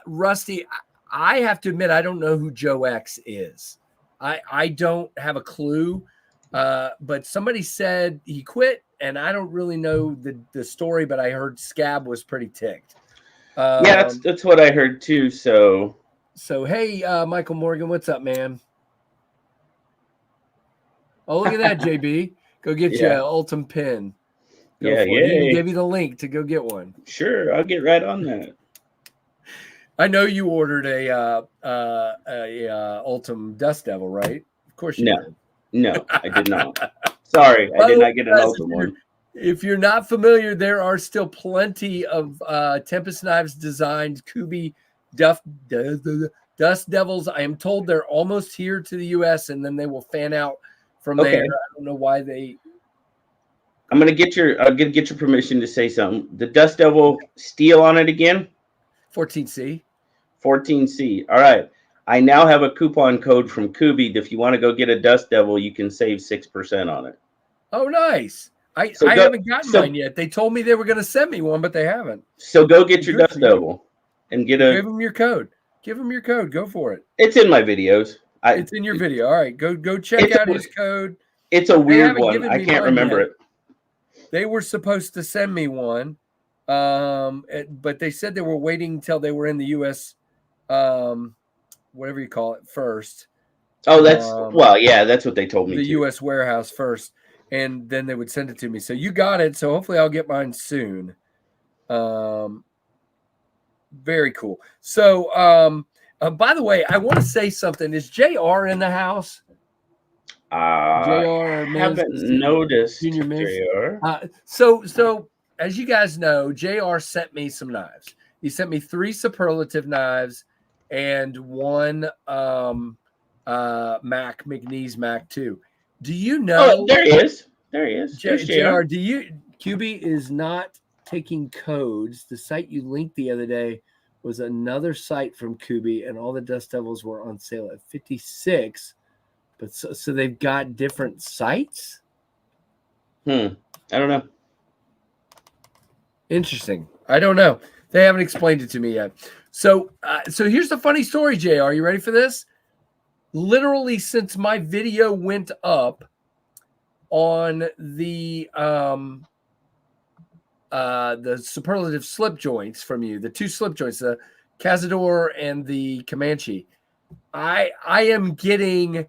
Speaker 1: Rusty, I have to admit, I don't know who Joe X is. I don't have a clue. But somebody said he quit, and I don't really know the story, but I heard Scab was pretty ticked.
Speaker 2: Yeah, that's what I heard too. So
Speaker 1: hey, Michael Morgan, what's up, man? Oh, look at that, JB. Go get you
Speaker 2: yeah,
Speaker 1: an Ultim pin. Go
Speaker 2: yeah,
Speaker 1: for it. He even
Speaker 2: yay.
Speaker 1: gave you the link to go get one.
Speaker 2: Sure, I'll get right on that.
Speaker 1: I know you ordered a Ultim Dust Devil, right? Of course you
Speaker 2: No,
Speaker 1: did.
Speaker 2: no, I did not. Sorry, I
Speaker 1: By
Speaker 2: did
Speaker 1: the way,
Speaker 2: not get an
Speaker 1: guys,
Speaker 2: ultimate one.
Speaker 1: if you're not familiar, there are still plenty of Tempest Knives designed Kuby Dust Devils. I am told they're almost here to the U.S. and then they will fan out from there.
Speaker 2: Okay,
Speaker 1: I don't know why they.
Speaker 2: I'm gonna get your. I'll get your permission to say something. The Dust Devil steel on it again.
Speaker 1: 14C.
Speaker 2: 14C. All right. I now have a coupon code from Kuby. If you want to go get a Dust Devil, you can save 6% on it.
Speaker 1: Oh, nice. I
Speaker 2: So go.
Speaker 1: haven't gotten mine yet. They told me they were going to send me one, but they haven't.
Speaker 2: So go get your
Speaker 1: Good
Speaker 2: Dust Devil and get
Speaker 1: Give them your code. Give them your code. Go for it.
Speaker 2: It's in my videos.
Speaker 1: It's in your video. All right, go check out his code.
Speaker 2: It's a
Speaker 1: They
Speaker 2: weird
Speaker 1: haven't
Speaker 2: one.
Speaker 1: given
Speaker 2: I
Speaker 1: me
Speaker 2: can't
Speaker 1: mine
Speaker 2: remember
Speaker 1: yet.
Speaker 2: it.
Speaker 1: They were supposed to send me one, but they said they were waiting until they were in the U.S. Whatever you call it first.
Speaker 2: Oh, yeah, that's what they told me
Speaker 1: The
Speaker 2: too.
Speaker 1: U.S. warehouse first, and then they would send it to me. So you got it. So hopefully I'll get mine soon. Very cool. So, by the way, I want to say something. Is JR in the house? JR
Speaker 2: Haven't noticed,
Speaker 1: Junior Miz.
Speaker 2: JR.
Speaker 1: So as you guys know, JR sent me some knives. He sent me 3 superlative knives and 1 Mac McNeese Mac 2. Do you know?
Speaker 2: Oh, there he is. There he is.
Speaker 1: JR, Kuby is not taking codes. The site you linked the other day was another site from Kuby, and all the Dust Devils were on sale at 56. But so they've got different sites?
Speaker 2: I don't know.
Speaker 1: Interesting. I don't know. They haven't explained it to me yet. So here's the funny story, JR. Are you ready for this? Literally, since my video went up on the superlative slip joints from you, the 2 slip joints, the Cazador and the Comanche, I am getting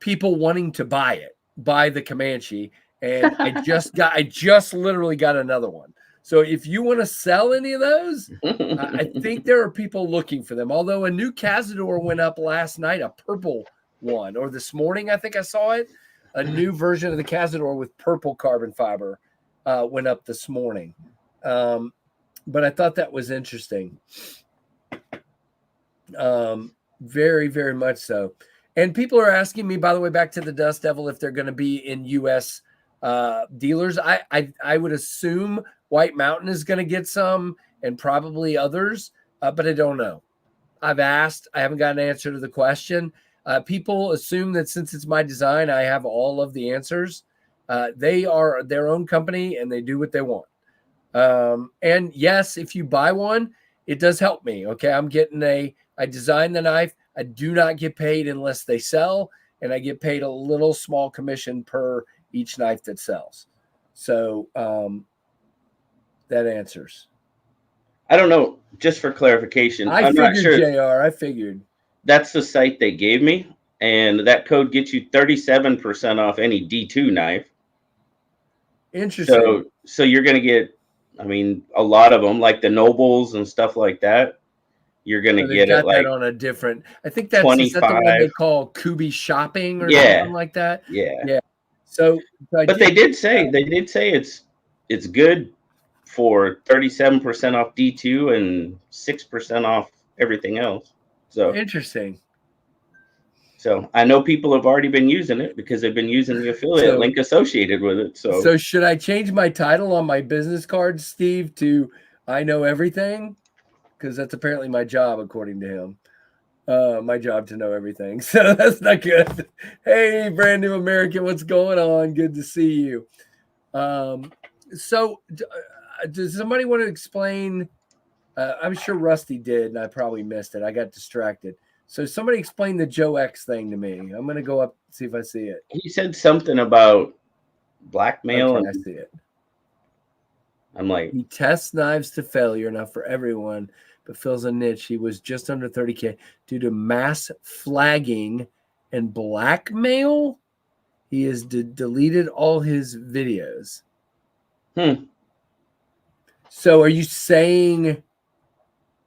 Speaker 1: people wanting to buy the Comanche, and I just literally got another one. So if you want to sell any of those, I think there are people looking for them. Although a new Cazador went up last night, a purple one, or this morning I think I saw it. A new version of the Cazador with purple carbon fiber went up this morning. But I thought that was interesting. Very, very much so. And people are asking me, by the way, back to the Dust Devil, if they're going to be in U.S. Dealers. I would assume White Mountain is going to get some, and probably others, but I don't know. I've asked. I haven't got an answer to the question. People assume that since it's my design, I have all of the answers. They are their own company, and they do what they want. And yes, if you buy one, it does help me. Okay, I designed the knife. I do not get paid unless they sell, and I get paid a little small commission per each knife that sells. So that answers.
Speaker 2: I don't know. Just for clarification, I'm not sure.
Speaker 1: JR, I figured.
Speaker 2: That's the site they gave me, and that code gets you 37% off any D2 knife.
Speaker 1: Interesting.
Speaker 2: So you're going to get, I mean, a lot of them, like the Nobles and stuff like that. You're going to get it like
Speaker 1: that on a different. I think that's
Speaker 2: 25.
Speaker 1: Is that the one they call Kuby shopping or something like that?
Speaker 2: Yeah.
Speaker 1: So
Speaker 2: but they did say it's good for 37% off D2 and 6% off everything else. So
Speaker 1: interesting.
Speaker 2: So I know people have already been using it because they've been using the affiliate link associated with it. So
Speaker 1: should I change my title on my business card, Steve, to I know everything? Because that's apparently my job, according to him. My job to know everything. So that's not good. Hey, brand new American, what's going on? Good to see you. So does somebody want to explain? I'm sure Rusty did, and I probably missed it. I got distracted. So somebody explain the Joe X thing to me. I'm gonna go up see if I see it.
Speaker 2: He said something about blackmail,
Speaker 1: Okay,
Speaker 2: and
Speaker 1: I see it.
Speaker 2: I'm like,
Speaker 1: He tests knives to failure, not for everyone, but fills a niche. He was just under 30K due to mass flagging and blackmail. He has deleted all his videos. So are you saying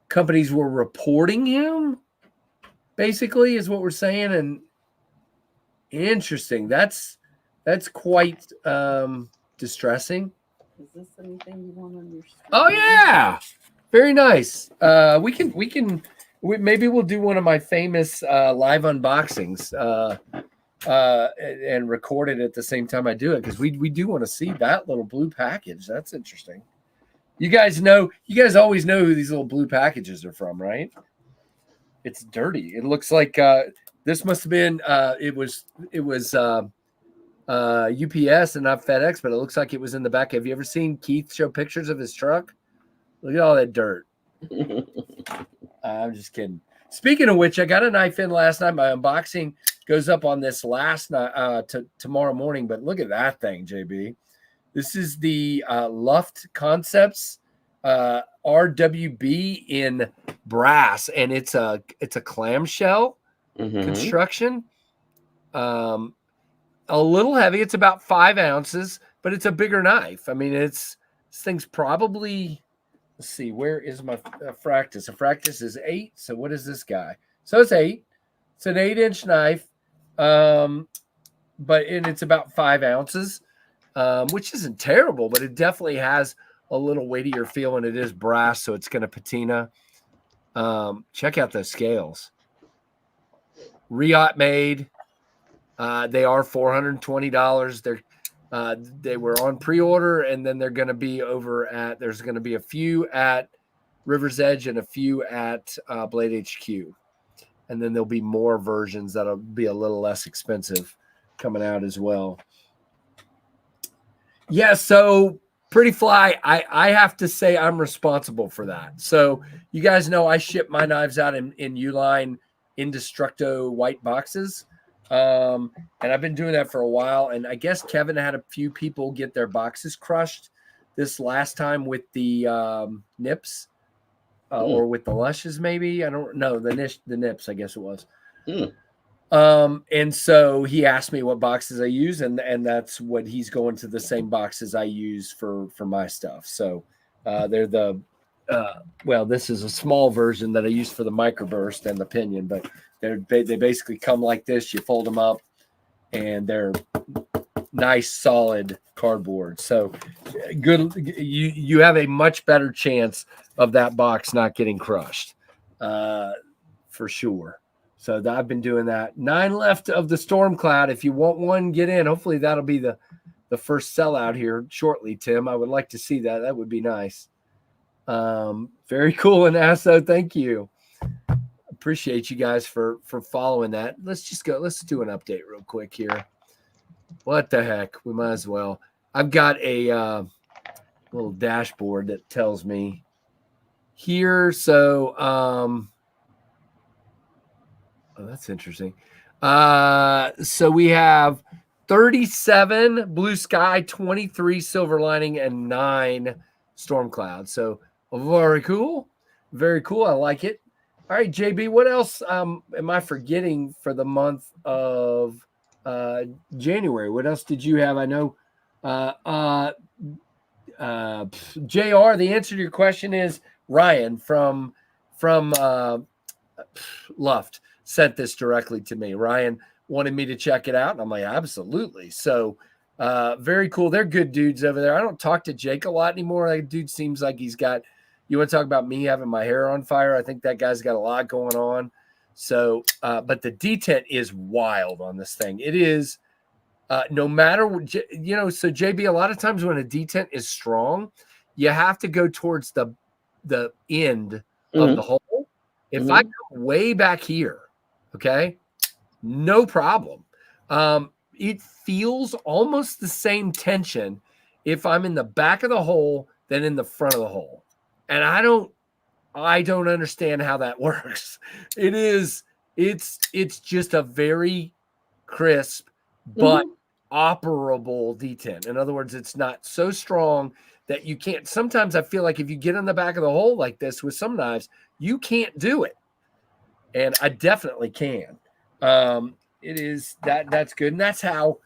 Speaker 1: companies were reporting him? Basically, is what we're saying. And interesting. That's quite distressing.
Speaker 3: Is this anything you want on your screen?
Speaker 1: Oh yeah, very nice. Maybe we'll do one of my famous live unboxings and record it at the same time I do it, because we do want to see that little blue package. That's interesting. You guys always know who these little blue packages are from, right? It's dirty. It looks like this must have been it was UPS and not FedEx, but it looks like it was in the back. Have you ever seen Keith show pictures of his truck? Look at all that dirt. I'm just kidding. Speaking of which, I got a knife in last night. My unboxing goes up on this last night tomorrow morning. But look at that thing, JB. This is the Luft Concepts RWB in brass, and it's a clamshell construction. A little heavy. It's about 5 ounces, but it's a bigger knife. I mean, this thing's probably, let's see, where is my Fractus? A Fractus is 8. So what is this guy? So it's 8. It's an 8-inch knife, and it's about 5 ounces, which isn't terrible, but it definitely has a little weightier feel, and it is brass, so it's going to patina. Check out those scales. Riot made. They are $420. They were on pre-order, and then they're going to be there's going to be a few at River's Edge and a few at Blade HQ. And then there'll be more versions that'll be a little less expensive coming out as well. Yeah, so Pretty Fly, I have to say I'm responsible for that. So you guys know I ship my knives out in Uline Indestructo white boxes. And I've been doing that for a while. And I guess Kevin had a few people get their boxes crushed this last time with the nips or with the lushes, maybe. I don't know. The nips, I guess it was. And so he asked me what boxes I use, and that's what he's going to the same boxes I use for my stuff. So they're the this is a small version that I use for the microburst and the pinion, but they basically come like this. You fold them up, and they're nice solid cardboard. So good. You have a much better chance of that box not getting crushed, for sure. So I've been doing that. 9 left of the Storm Cloud. If you want one, get in. Hopefully that'll be the first sellout here shortly, Tim. I would like to see that. That would be nice. Very cool, and Asso, thank you. Appreciate you guys for following that. Let's do an update real quick here. What the heck? We might as well. I've got a little dashboard that tells me here. So oh, that's interesting. So we have 37 blue sky, 23 silver lining, and 9 storm clouds. So very cool. Very cool. I like it. All right, JB, what else am I forgetting for the month of January? What else did you have? I know JR, the answer to your question is Ryan from Luft sent this directly to me. Ryan wanted me to check it out, and I'm like, absolutely. So very cool. They're good dudes over there. I don't talk to Jake a lot anymore. That dude seems like he's got, you want to talk about me having my hair on fire? I think that guy's got a lot going on. So, but the detent is wild on this thing. It is, no matter what, so JB, a lot of times when a detent is strong, you have to go towards the end of the hole. If I go way back here, okay, no problem. It feels almost the same tension if I'm in the back of the hole than in the front of the hole. And I don't understand how that works. It is It's just a very crisp but operable detent. In other words, it's not so strong that you can't. Sometimes I feel like if you get in the back of the hole like this with some knives, you can't do it, and I definitely can. It is that's good, and that's how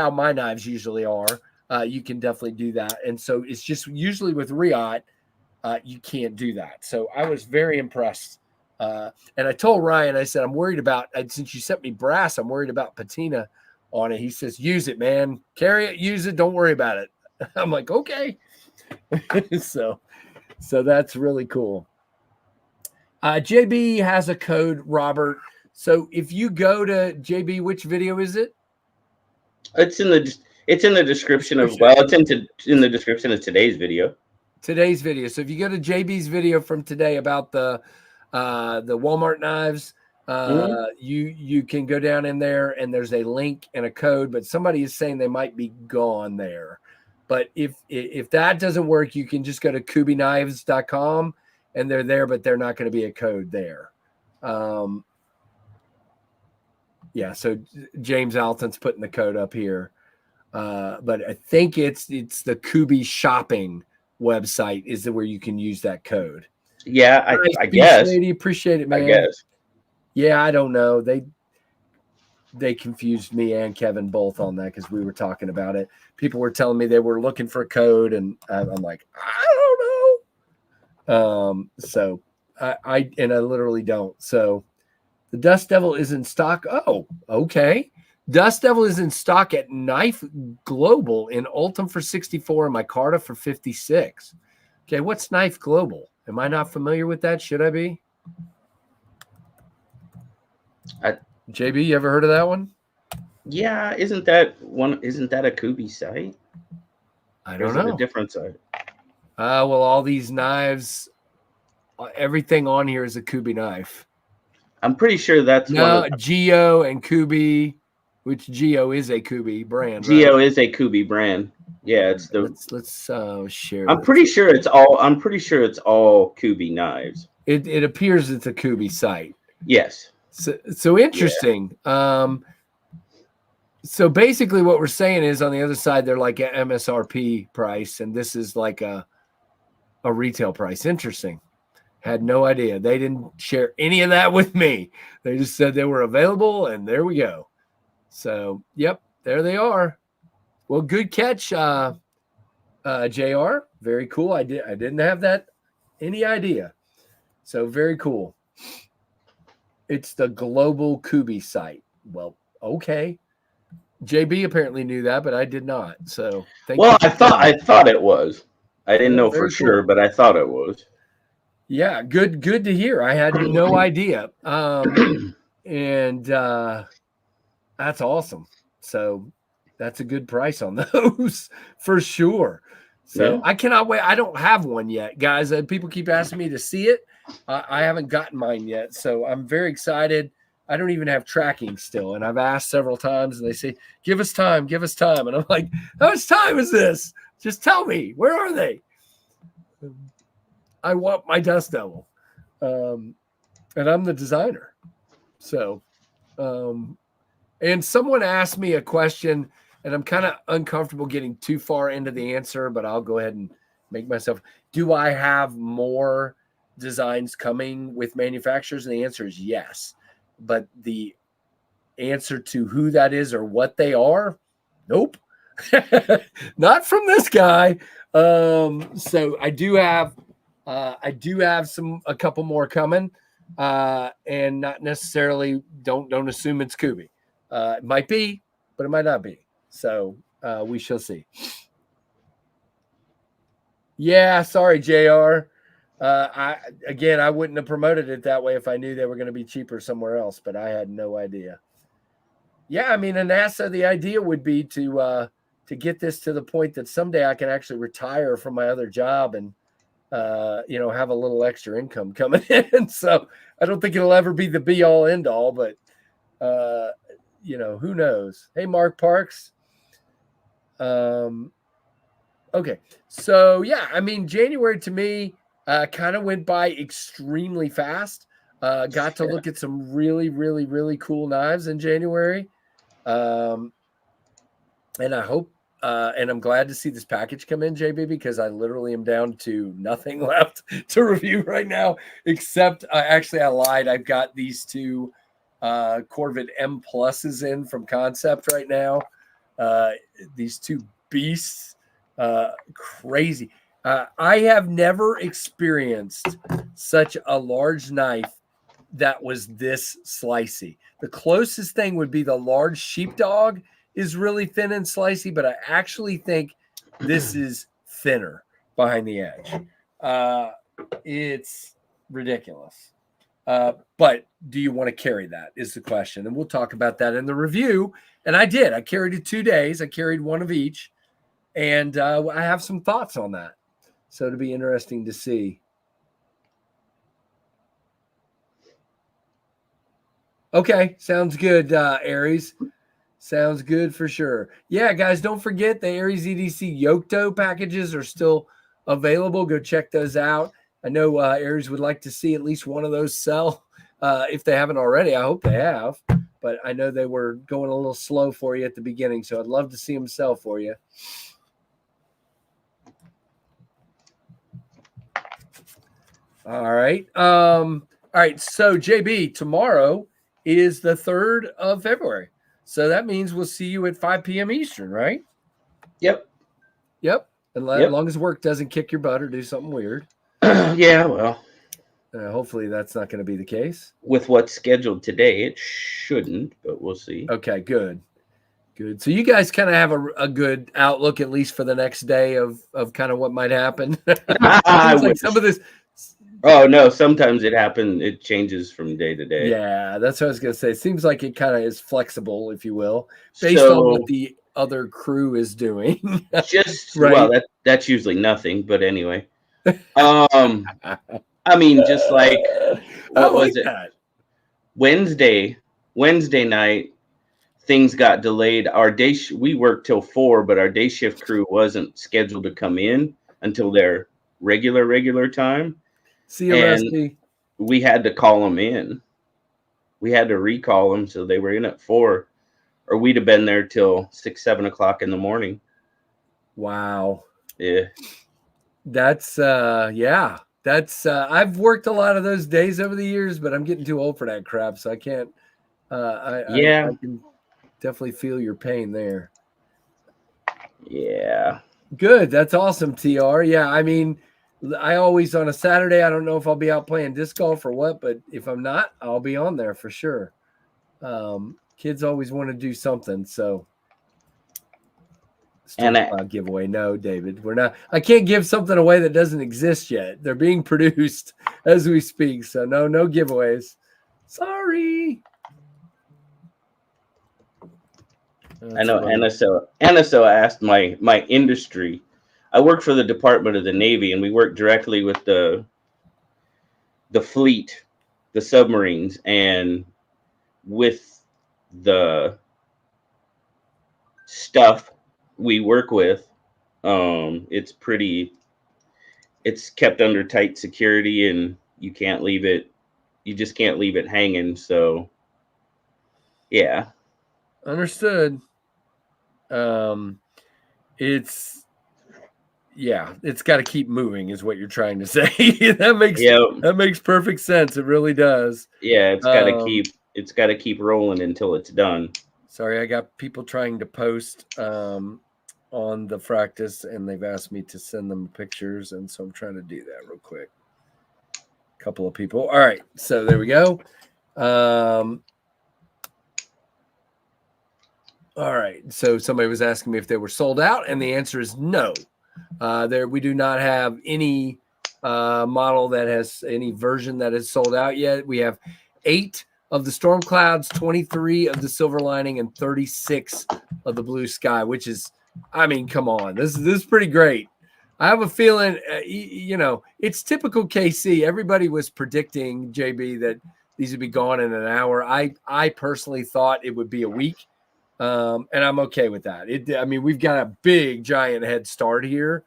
Speaker 1: my knives usually are. You can definitely do that, and so it's just usually with Riot, you can't do that. So I was very impressed. And I told Ryan, I said, I'm worried about, since you sent me brass, I'm worried about patina on it. He says, use it, man. Carry it, use it. Don't worry about it. I'm like, okay. so that's really cool. JB has a code, Robert. So if you go to JB, which video is it?
Speaker 2: It's in the description of, well, it's in the description of today's video.
Speaker 1: Today's video. So if you go to JB's video from today about the Walmart knives, you can go down in there and there's a link and a code, but somebody is saying they might be gone there. But if that doesn't work, you can just go to kubyknives.com and they're there, but they're not going to be a code there. Yeah, so James Alton's putting the code up here. But I think it's the Kuby shopping website is where you can use that code.
Speaker 2: Yeah,
Speaker 1: Nice,
Speaker 2: I guess.
Speaker 1: lady. Appreciate it, man.
Speaker 2: I guess.
Speaker 1: Yeah, I don't know. They confused me and Kevin both on that because we were talking about it. People were telling me they were looking for a code, and I'm like, I don't know. So I literally don't. So the Dust Devil is in stock. Oh, okay. Dust Devil is in stock at Knife Global in Ultim for 64 and Micarta for 56. Okay, what's Knife Global? Am I not familiar with that? Should I be? JB, you ever heard of that one?
Speaker 2: Yeah, isn't that a Kuby site?
Speaker 1: I don't know.
Speaker 2: A different site.
Speaker 1: Well, all these knives, everything on here is a Kuby knife.
Speaker 2: I'm pretty sure that's
Speaker 1: Geo and Kuby, which Geo is a Kuby brand.
Speaker 2: Geo is a Kuby brand. Yeah, it's the.
Speaker 1: Let's share.
Speaker 2: I'm pretty sure it's all Kuby knives.
Speaker 1: It appears it's a Kuby site.
Speaker 2: Yes.
Speaker 1: So interesting. Yeah. So basically, what we're saying is on the other side they're like an MSRP price, and this is like a retail price. Interesting. Had no idea. They didn't share any of that with me. They just said they were available, and there we go. So, yep, there they are. Well, good catch, JR. Very cool. I didn't have that any idea. So very cool. It's the Global Kuby site. Well, okay. JB apparently knew that, but I did not. So
Speaker 2: I thought it was. I didn't know for sure, but I thought it was.
Speaker 1: Yeah, good to hear. I had no idea. And that's awesome. So that's a good price on those for sure. So yeah. I cannot wait. I don't have one yet, guys. People keep asking me to see it. I haven't gotten mine yet. So I'm very excited. I don't even have tracking still. And I've asked several times and they say, give us time. And I'm like, how much time is this? Just tell me, where are they? I want my Dust Devil. And I'm the designer. So, and someone asked me a question and I'm kind of uncomfortable getting too far into the answer, but I'll go ahead and make myself. Do I have more designs coming with manufacturers? And the answer is yes. But the answer to who that is or what they are, nope. Not from this guy. So I do have a couple more coming, and not necessarily don't assume it's Kuby. It might be, but it might not be. So we shall see. Yeah, sorry, JR. I wouldn't have promoted it that way if I knew they were going to be cheaper somewhere else, but I had no idea. Yeah, I mean, in NASA, the idea would be to get this to the point that someday I can actually retire from my other job and have a little extra income coming in. So I don't think it'll ever be the be all end all, but who knows? Hey, Mark Parks. Okay. So yeah, I mean, January to me kind of went by extremely fast. Got to look at some really, really, really cool knives in January. And I hope, and I'm glad to see this package come in, JB, because I literally am down to nothing left to review right now, except actually I lied. I've got these two Corvid M Pluses in from Concept right now. These two beasts, crazy. I have never experienced such a large knife that was this slicey. The closest thing would be the large sheepdog is really thin and slicey, but I actually think this is thinner behind the edge. It's ridiculous. But do you want to carry that is the question. And we'll talk about that in the review. And I did. I carried it 2 days. I carried one of each. And I have some thoughts on that. So it'll be interesting to see. Okay, sounds good, Aries. Sounds good for sure. Yeah, guys, don't forget the Aries EDC Yokto packages are still available. Go check those out. I know Aries would like to see at least one of those sell if they haven't already. I hope they have, but I know they were going a little slow for you at the beginning, so I'd love to see them sell for you. All right. All right. So, JB, tomorrow is the 3rd of February. So that means we'll see you at 5 p.m. Eastern, right?
Speaker 2: Yep.
Speaker 1: Yep. As long as work doesn't kick your butt or do something weird.
Speaker 2: Yeah, well.
Speaker 1: Hopefully that's not going to be the case.
Speaker 2: With what's scheduled today, it shouldn't, but we'll see.
Speaker 1: Okay, good. Good. So you guys kind of have a good outlook, at least for the next day, of kind of what might happen. Like some of this.
Speaker 2: Oh no! Sometimes it happens. It changes from day to day.
Speaker 1: Yeah, that's what I was going to say. It seems like it kind of is flexible, if you will, based on what the other crew is doing.
Speaker 2: Just
Speaker 1: right?
Speaker 2: Well, that's usually nothing. But anyway, I mean, just like what was it? Wednesday night, things got delayed. Our day we worked till 4, but our day shift crew wasn't scheduled to come in until their regular time. And we had to call them in. We had to recall them, so they were in at 4, or we'd have been there till 6, 7 o'clock in the morning.
Speaker 1: Wow.
Speaker 2: Yeah.
Speaker 1: That's That's I've worked a lot of those days over the years, but I'm getting too old for that crap, so I can't. I can definitely feel your pain there.
Speaker 2: Yeah.
Speaker 1: Good. That's awesome, TR. Yeah, I mean, I always on a Saturday, I don't know if I'll be out playing disc golf or what, but if I'm not, I'll be on there for sure. Kids always want to do something, so. And a giveaway. No, David, we're not. I can't give something away that doesn't exist yet. They're being produced as we speak, so no giveaways. Sorry.
Speaker 2: I know. Anna so asked my industry. I work for the Department of the Navy, and we work directly with the fleet, the submarines, and with the stuff we work with, it's kept under tight security, and you just can't leave it hanging. So yeah.
Speaker 1: Understood. It's got to keep moving is what you're trying to say. That makes perfect sense. It really does.
Speaker 2: Yeah, it's got to keep rolling until it's done.
Speaker 1: Sorry, I got people trying to post on the practice, and they've asked me to send them pictures, and so I'm trying to do that real quick. A couple of people. All right, so there we go. All right, so somebody was asking me if they were sold out, and the answer is no. We do not have any model that has any version that is sold out yet. We have 8 of the Storm Clouds, 23 of the Silver Lining, and 36 of the Blue Sky, which is, I mean, come on. This is pretty great. I have a feeling, it's typical KC. Everybody was predicting, JB, that these would be gone in an hour. I personally thought it would be a week, and I'm okay with that. We've got a big, giant head start here,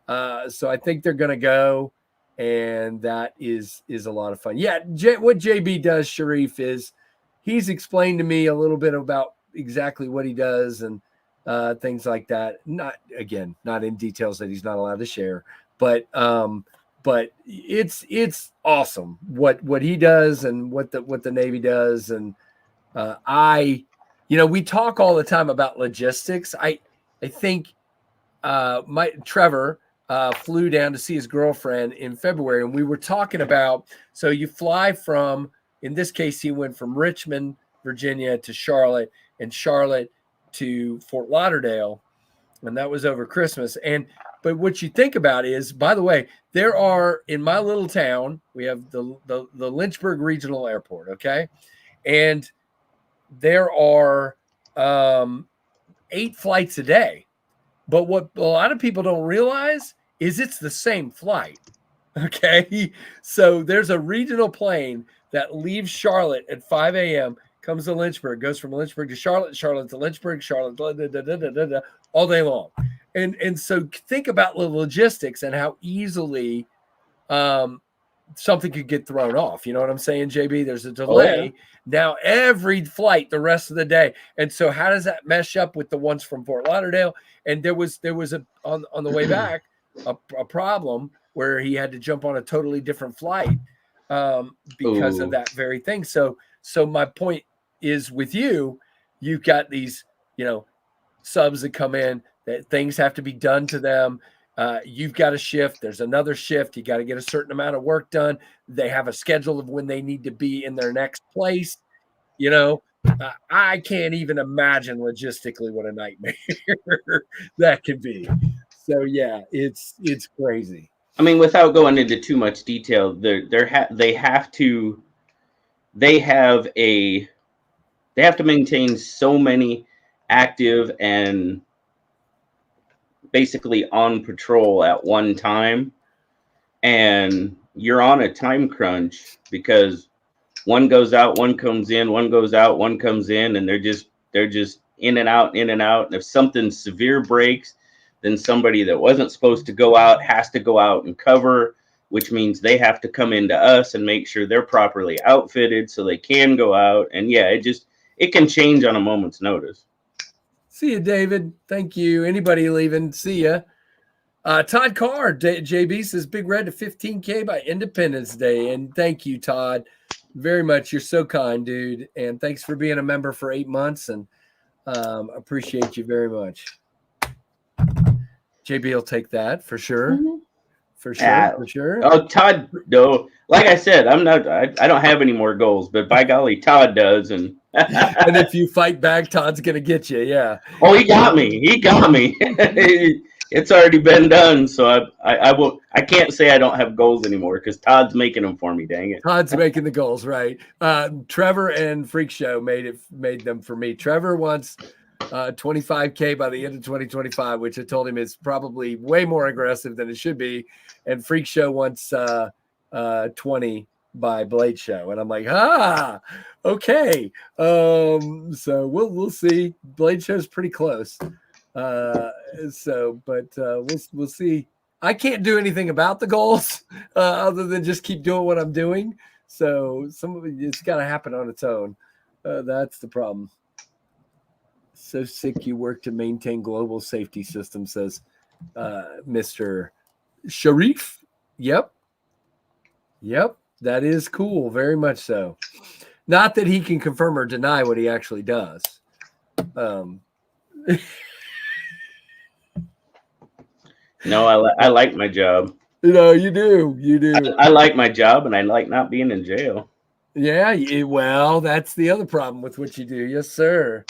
Speaker 1: so I think they're going to go. and that is a lot of fun. Yeah, what JB does, Sharif, is he's explained to me a little bit about exactly what he does and things like that. Not in details that he's not allowed to share, but it's awesome what he does and what the Navy does. And we talk all the time about logistics. I think my Trevor flew down to see his girlfriend in February, and we were talking about, so you fly from, in this case, he went from Richmond, Virginia to Charlotte, and Charlotte to Fort Lauderdale, and that was over Christmas. But what you think about is, by the way, there are, in my little town, we have the Lynchburg Regional Airport, okay? And there are 8 flights a day. But what a lot of people don't realize is it's the same flight, okay? So there's a regional plane that leaves Charlotte at 5 a.m., comes to Lynchburg, goes from Lynchburg to Charlotte, Charlotte to Lynchburg, Charlotte, all day long. And so think about the logistics and how easily something could get thrown off. You know what I'm saying, JB? There's a delay. Oh, yeah. Now every flight the rest of the day. And so how does that mesh up with the ones from Fort Lauderdale? And there was a on the way back a problem where he had to jump on a totally different flight because of that very thing. So my point is, with you've got these, subs that come in, that things have to be done to them. You've got a shift. There's another shift. You got to get a certain amount of work done. They have a schedule of when they need to be in their next place. I can't even imagine logistically what a nightmare that could be. So yeah, it's crazy.
Speaker 2: I mean, without going into too much detail, they have to maintain so many active and basically on patrol at one time, and you're on a time crunch because one goes out, one comes in, one goes out, one comes in, and they're just in and out. And if something severe breaks, then somebody that wasn't supposed to go out has to go out and cover, which means they have to come into us and make sure they're properly outfitted so they can go out. And yeah, it can change on a moment's notice.
Speaker 1: See you, David. Thank you. Anybody leaving? See ya. Todd Carr, JB says Big Red to 15K by Independence Day. And thank you, Todd, very much. You're so kind, dude. And thanks for being a member for 8 months. And appreciate you very much. JB will take that for sure. Mm-hmm. For sure.
Speaker 2: Oh, Todd, no. Like I said, I don't have any more goals, but by golly, Todd does. And
Speaker 1: and if you fight back, Todd's gonna get you. Yeah.
Speaker 2: Oh, he got me. It's already been done, so I won't. I can't say I don't have goals anymore because Todd's making them for me. Dang it.
Speaker 1: Todd's making the goals, right? Trevor and Freak Show made them for me. Trevor wants 25K by the end of 2025, which I told him is probably way more aggressive than it should be. And Freak Show wants 20 by Blade Show, and I'm like, okay. So we'll see. Blade Show's pretty close. But we'll see. I can't do anything about the goals other than just keep doing what I'm doing. So some of it's got to happen on its own. That's the problem. So sick you work to maintain global safety system, says Mr. Sharif. Yep. That is cool. Very much so. Not that he can confirm or deny what he actually does.
Speaker 2: No, I like my job.
Speaker 1: You do.
Speaker 2: I like my job, and I like not being in jail.
Speaker 1: Yeah, well, that's the other problem with what you do. Yes, sir.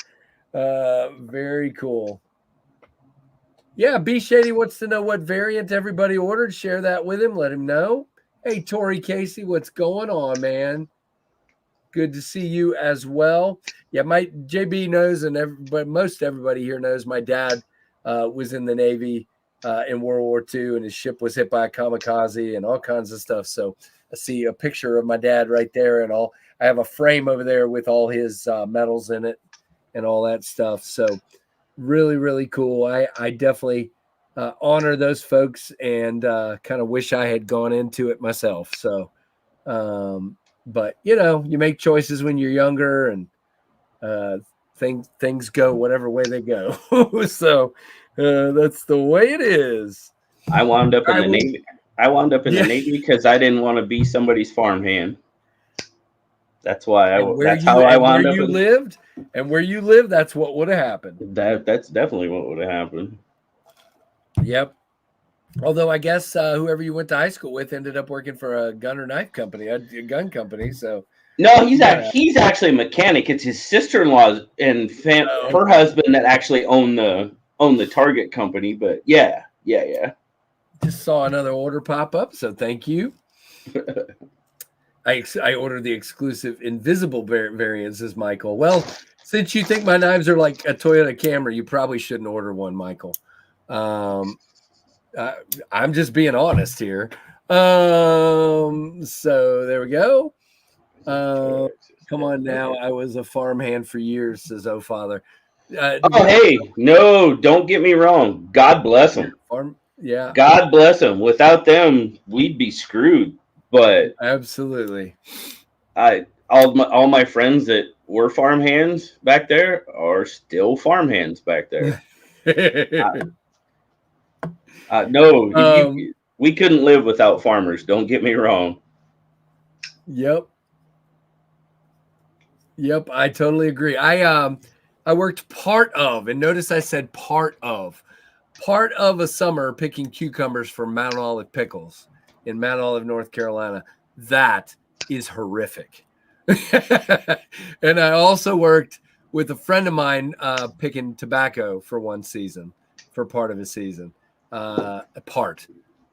Speaker 1: Very cool. Yeah, B Shady wants to know what variant everybody ordered. Share that with him. Let him know. Hey, Tori Casey, what's going on, man? Good to see you as well. Yeah, my JB knows, but most everybody here knows my dad was in the Navy in World War II, and his ship was hit by a kamikaze and all kinds of stuff. So I see a picture of my dad right there, and I have a frame over there with all his medals in it and all that stuff. So really, really cool. I definitely honor those folks and kind of wish I had gone into it myself. So, but you make choices when you're younger, and things go whatever way they go. So that's the way it is.
Speaker 2: I wound up in the
Speaker 1: will-
Speaker 2: Navy. I wound up in
Speaker 1: Yeah.
Speaker 2: the Navy because I didn't want to be somebody's farmhand. That's why that's how I wound up in.
Speaker 1: Lived, and where you live, that's what would have happened.
Speaker 2: That's definitely what would have happened.
Speaker 1: Yep. Although I guess whoever you went to high school with ended up working for a gun or knife company, a gun company. So
Speaker 2: no, he's actually a mechanic. It's his sister-in-law and her husband that actually own the Target company. But yeah.
Speaker 1: Just saw another order pop up, so thank you. I ordered the exclusive invisible variants, says Michael. Well, since you think my knives are like a Toyota Camry, you probably shouldn't order one, Michael. I'm just being honest here. So there we go. Come on now. I was a farmhand for years, says Oh Father.
Speaker 2: Hey, no, don't get me wrong. God bless them.
Speaker 1: Yeah.
Speaker 2: God bless them. Without them, we'd be screwed. But
Speaker 1: absolutely,
Speaker 2: all my friends that were farmhands back there are still farmhands back there. No, we couldn't live without farmers. Don't get me wrong.
Speaker 1: Yep, I totally agree. I worked part of, and notice I said part of a summer picking cucumbers for Mount Olive Pickles in Mount Olive, North Carolina. That is horrific. And I also worked with a friend of mine picking tobacco for one season, for part of a season. I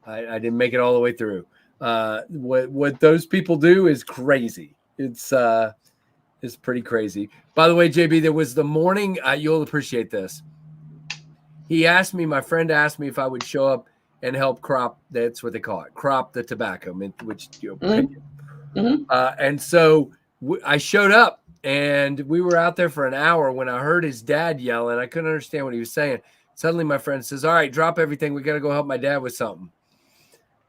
Speaker 1: didn't make it all the way through. What those people do is crazy. It's pretty crazy. By the way, JB, there was the morning. You'll appreciate this. My friend asked me if I would show up and help crop. That's what they call it, crop the tobacco, which pick it.
Speaker 2: Mm-hmm.
Speaker 1: And so I showed up, and we were out there for an hour. When I heard his dad yelling, I couldn't understand what he was saying. Suddenly, my friend says, "All right, drop everything. We got to go help my dad with something."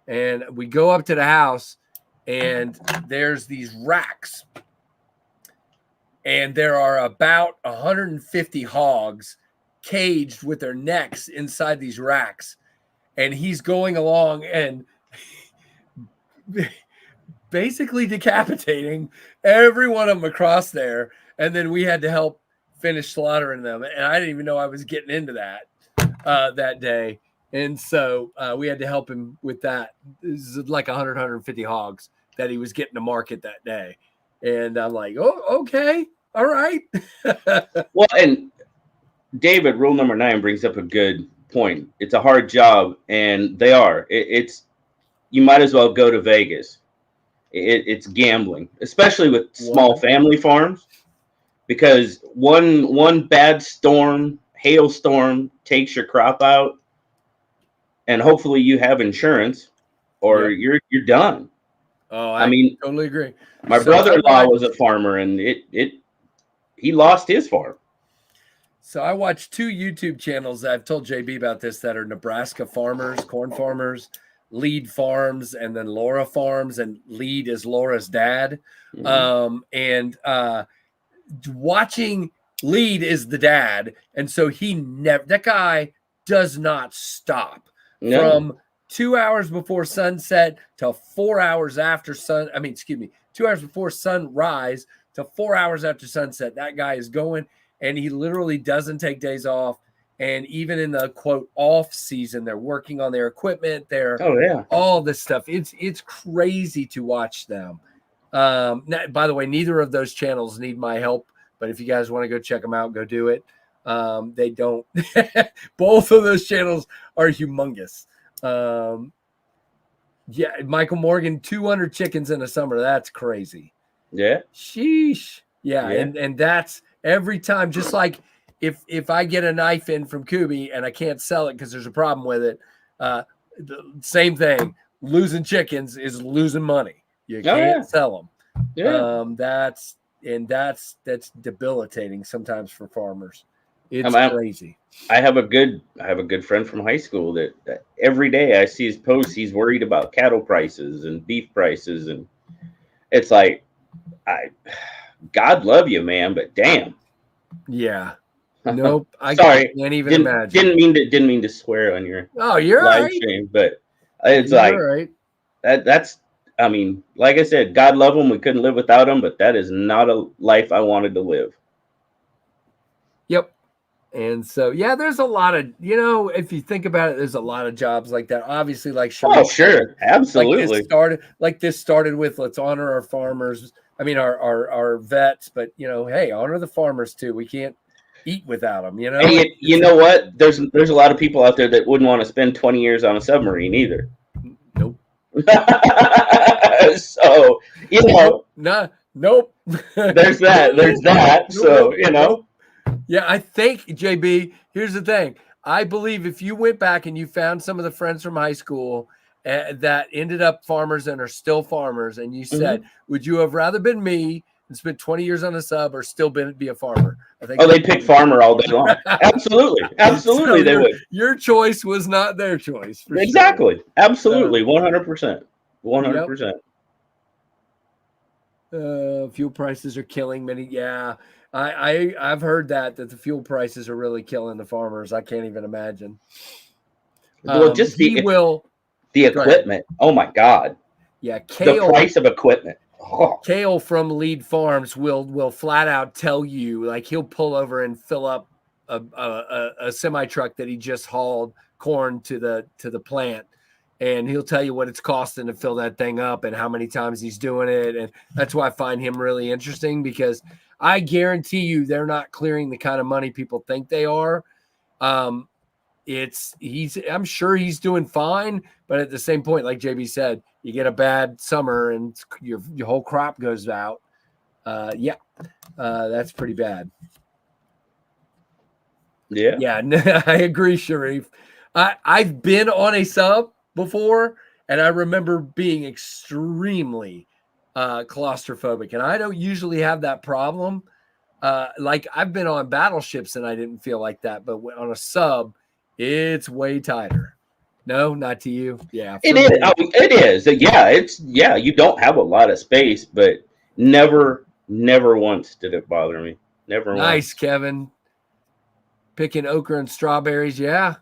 Speaker 1: And we go up to the house, and there's these racks, and there are about 150 hogs caged with their necks inside these racks, and he's going along and basically decapitating every one of them across there. And then we had to help finish slaughtering them, and I didn't even know I was getting into that that day. And so we had to help him with that. This is like 150 hogs that he was getting to market that day. And I'm like, oh, okay, all right.
Speaker 2: Well, and David, rule number 9 brings up a good point. It's a hard job, and they are. It's you might as well go to Vegas. It's gambling, especially with small family farms, because one bad storm, hailstorm, takes your crop out, and hopefully you have insurance, or you're done.
Speaker 1: Oh, I mean, totally agree.
Speaker 2: My brother-in-law was a farmer, and he lost his farm.
Speaker 1: So I watched 2 YouTube channels. I've told JB about this, that are Nebraska farmers, corn farmers, Lead Farms, and then Laura Farms, and Lead is Laura's dad. Mm-hmm. Watching Lead is the dad, and so that guy does not stop from 2 hours before sunset till 4 hours after 2 hours before sunrise till 4 hours after sunset. That guy is going, and he literally doesn't take days off. And even in the quote off season, they're working on their equipment. All this stuff. It's crazy to watch them. By the way, neither of those channels need my help, but if you guys want to go check them out, go do it. They don't. Both of those channels are humongous. Michael Morgan, 200 chickens in a summer. That's crazy.
Speaker 2: Yeah.
Speaker 1: Sheesh. Yeah. And that's every time, just like if I get a knife in from Kuby and I can't sell it because there's a problem with it, the same thing. Losing chickens is losing money. You can't sell them.
Speaker 2: Yeah.
Speaker 1: That's debilitating sometimes for farmers. It's
Speaker 2: I'm-
Speaker 1: crazy.
Speaker 2: I have a good friend from high school that every day I see his posts. He's worried about cattle prices and beef prices, and it's like, God love you, man, but damn.
Speaker 1: Yeah. Nope. I
Speaker 2: Sorry,
Speaker 1: can't even imagine.
Speaker 2: didn't mean to swear on your
Speaker 1: Oh, you're
Speaker 2: live
Speaker 1: right.
Speaker 2: stream, but it's
Speaker 1: You're
Speaker 2: like
Speaker 1: right.
Speaker 2: that's. I mean, like I said, God love him. We couldn't live without him, but that is not a life I wanted to live.
Speaker 1: Yep. And so, yeah, there's a lot of, if you think about it, there's a lot of jobs like that. Obviously, like
Speaker 2: Oh,
Speaker 1: Sharif
Speaker 2: sure,
Speaker 1: said,
Speaker 2: absolutely.
Speaker 1: Like this started with let's honor our farmers. I mean, our vets, but hey, honor the farmers too. We can't eat without them.
Speaker 2: And you know what? There's a lot of people out there that wouldn't want to spend 20 years on a submarine either.
Speaker 1: Nope.
Speaker 2: So
Speaker 1: nope.
Speaker 2: There's that. So
Speaker 1: Nope. Yeah, I think, JB, here's the thing. I believe if you went back and you found some of the friends from high school that ended up farmers and are still farmers, and you said, would you have rather been me and spent 20 years on a sub or still be a farmer? I think
Speaker 2: they'd pick farmer all day long. Absolutely. Absolutely, so they would.
Speaker 1: Your choice was not their choice.
Speaker 2: Exactly.
Speaker 1: Sure.
Speaker 2: Absolutely. 100%. 100%.
Speaker 1: Fuel prices are killing many. Yeah. I've heard that the fuel prices are really killing the farmers. I can't even imagine.
Speaker 2: Well, just the equipment. Oh my God.
Speaker 1: Yeah, Kale,
Speaker 2: the price of equipment. Oh.
Speaker 1: Kale from Lead Farms will flat out tell you, like, he'll pull over and fill up a semi truck that he just hauled corn to the plant, and he'll tell you what it's costing to fill that thing up and how many times he's doing it. And that's why I find him really interesting, because I guarantee you they're not clearing the kind of money people think they are. I'm sure he's doing fine, but at the same point, like JB said, you get a bad summer and your whole crop goes out. That's pretty bad. Yeah, I agree, Sharif. I've been on a sub before, and I remember being extremely claustrophobic, and I don't usually have that problem. Like, I've been on battleships and I didn't feel like that, but on a sub, it's way tighter. No, not to you. Yeah,
Speaker 2: it is. It is. Yeah, you don't have a lot of space, but never once did it bother me. Never once.
Speaker 1: Nice, Kevin. Picking okra and strawberries. Yeah.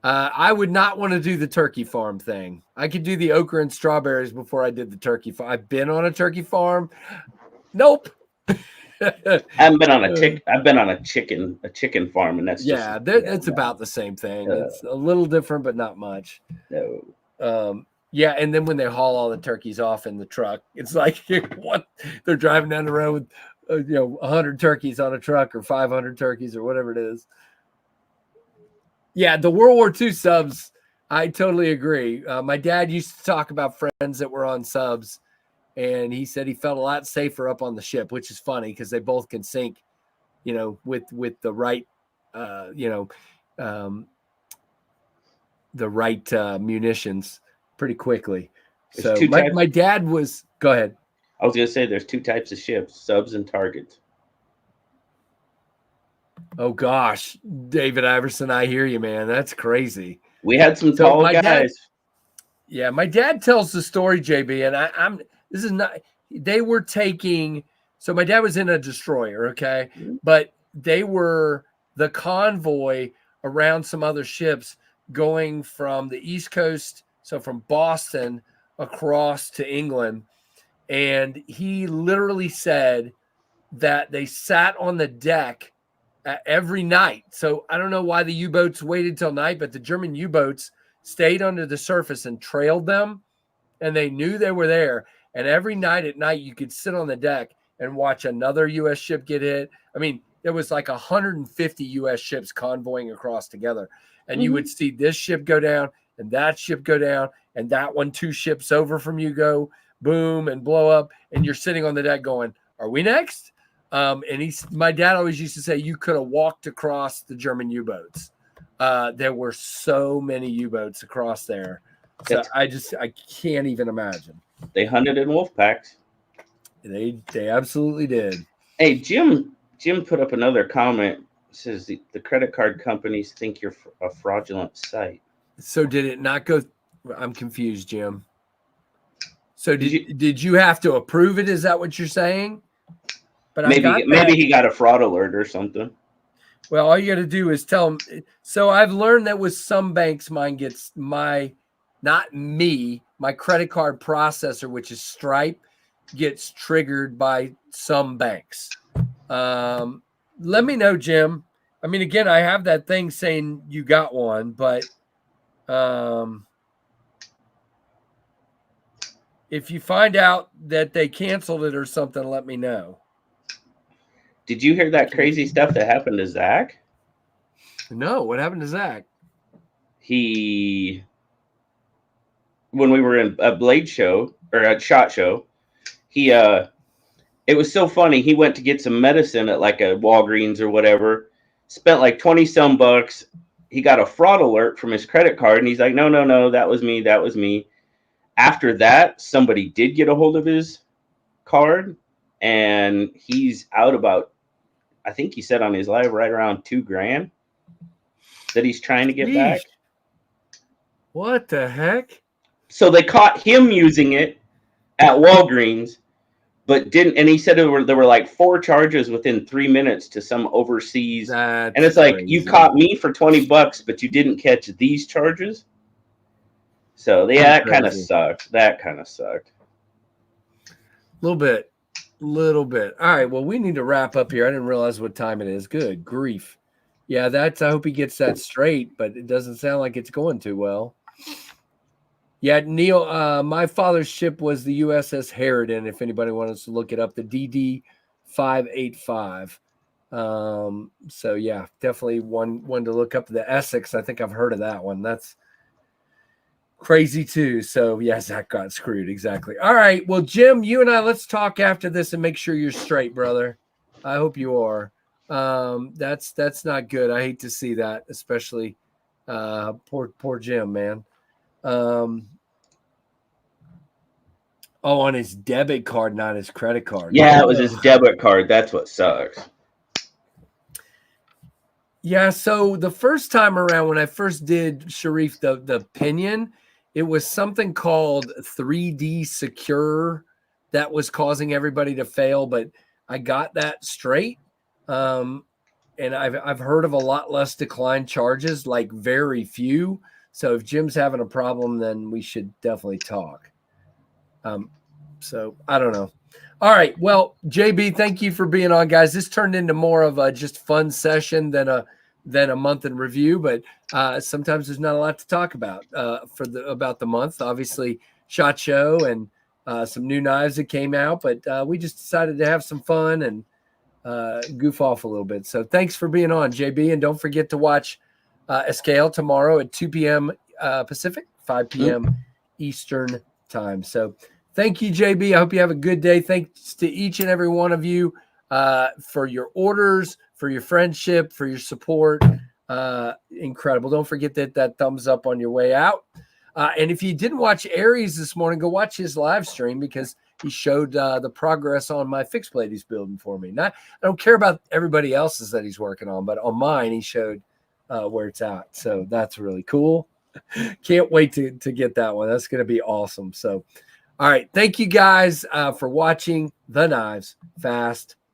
Speaker 1: I would not want to do the turkey farm thing. I could do the okra and strawberries before I did the turkey farm. I've been on a turkey farm. Nope.
Speaker 2: I've been on a chicken farm, and that's
Speaker 1: it's about the same thing. It's a little different, but not much.
Speaker 2: No.
Speaker 1: Yeah, and then when they haul all the turkeys off in the truck, it's like what they're driving down the road with 100 turkeys on a truck, or 500 turkeys, or whatever it is. Yeah, the World War II subs, I totally agree. My dad used to talk about friends that were on subs, and he said he felt a lot safer up on the ship, which is funny because they both can sink, with the right, the right munitions pretty quickly. So my dad was. Go ahead.
Speaker 2: I was gonna say there's two types of ships: subs and targets.
Speaker 1: Oh gosh, David Iverson, I hear you, man. That's crazy.
Speaker 2: We had some tall guys.
Speaker 1: My dad tells the story, JB, and this is not. They were taking. So my dad was in a destroyer, okay, but they were the convoy around some other ships going from the East Coast, so from Boston across to England, and he literally said that they sat on the deck every night. So I don't know why the U-boats waited till night, but the German U-boats stayed under the surface and trailed them, and they knew they were there. And every night at night, you could sit on the deck and watch another U.S. ship get hit. I mean, there was like 150 U.S. ships convoying across together, and you would see this ship go down and that ship go down, and that one 2 ships over from you go boom and blow up, and you're sitting on the deck going, "Are we next?" And my dad always used to say you could have walked across the German U-boats. There were so many U-boats across there. So I can't even imagine.
Speaker 2: They hunted in wolf packs.
Speaker 1: They absolutely did.
Speaker 2: Hey, Jim put up another comment. says the credit card companies think you're a fraudulent site.
Speaker 1: So did it not go? I'm confused, Jim. So
Speaker 2: Did
Speaker 1: did you have to approve it? Is that what you're saying? But I got
Speaker 2: maybe he got a fraud alert or something.
Speaker 1: Well, all you got to do is tell them. So I've learned that with some banks, mine gets my credit card processor, which is Stripe, gets triggered by some banks. Let me know, Jim. I mean, again, I have that thing saying you got one, but if you find out that they canceled it or something, let me know.
Speaker 2: Did you hear that crazy stuff that happened to Zach?
Speaker 1: No, what happened to Zach?
Speaker 2: When we were in a Blade show or a SHOT Show, it was so funny. He went to get some medicine at like a Walgreens or whatever, spent like 20 some bucks. He got a fraud alert from his credit card, and he's like, no, that was me. After that, somebody did get a hold of his card, and he's out about, I think he said on his live, right around $2,000 that he's trying to get back.
Speaker 1: What the heck?
Speaker 2: So they caught him using it at Walgreens, but didn't. And he said there were like 4 charges within 3 minutes to some overseas.
Speaker 1: That's
Speaker 2: and it's like,
Speaker 1: crazy.
Speaker 2: you caught me for $20, but you didn't catch these charges. So that kind of sucked. A
Speaker 1: little bit. All right. Well, we need to wrap up here. I didn't realize what time it is. Good grief. Yeah, I hope he gets that straight, but it doesn't sound like it's going too well. Yeah, Neil, my father's ship was the USS Harridan, if anybody wants to look it up, the DD 585. So yeah, definitely one to look up. The Essex, I think I've heard of that one. That's crazy too. So yeah, Zach got screwed. Exactly. All right. Well, Jim, you and I, let's talk after this and make sure you're straight, brother. I hope you are. That's not good. I hate to see that, especially poor Jim, man. On his debit card, not his credit card.
Speaker 2: Yeah, it was his debit card. That's what sucks.
Speaker 1: Yeah, so the first time around when I first did Sharif the Pinion, it was something called 3D Secure that was causing everybody to fail, but I got that straight. And I've heard of a lot less decline charges, like very few. So if Jim's having a problem, then we should definitely talk. So I don't know. All right. Well, JB, thank you for being on, guys. This turned into more of a just fun session than a month in review, but sometimes there's not a lot to talk about about the month. Obviously, SHOT Show and some new knives that came out, but we just decided to have some fun and goof off a little bit. So thanks for being on, JB, and don't forget to watch Escale tomorrow at 2 p.m. Pacific, 5 p.m. Eastern time. So thank you, JB. I hope you have a good day. Thanks to each and every one of you for your orders, for your friendship, for your support. Incredible. Don't forget that thumbs up on your way out. And if you didn't watch Aries this morning, go watch his live stream because he showed the progress on my fixed blade he's building for me. I don't care about everybody else's that he's working on, but on mine, he showed where it's at. So that's really cool. Can't wait to get that one. That's going to be awesome. So, all right. Thank you guys for watching the Knives Fast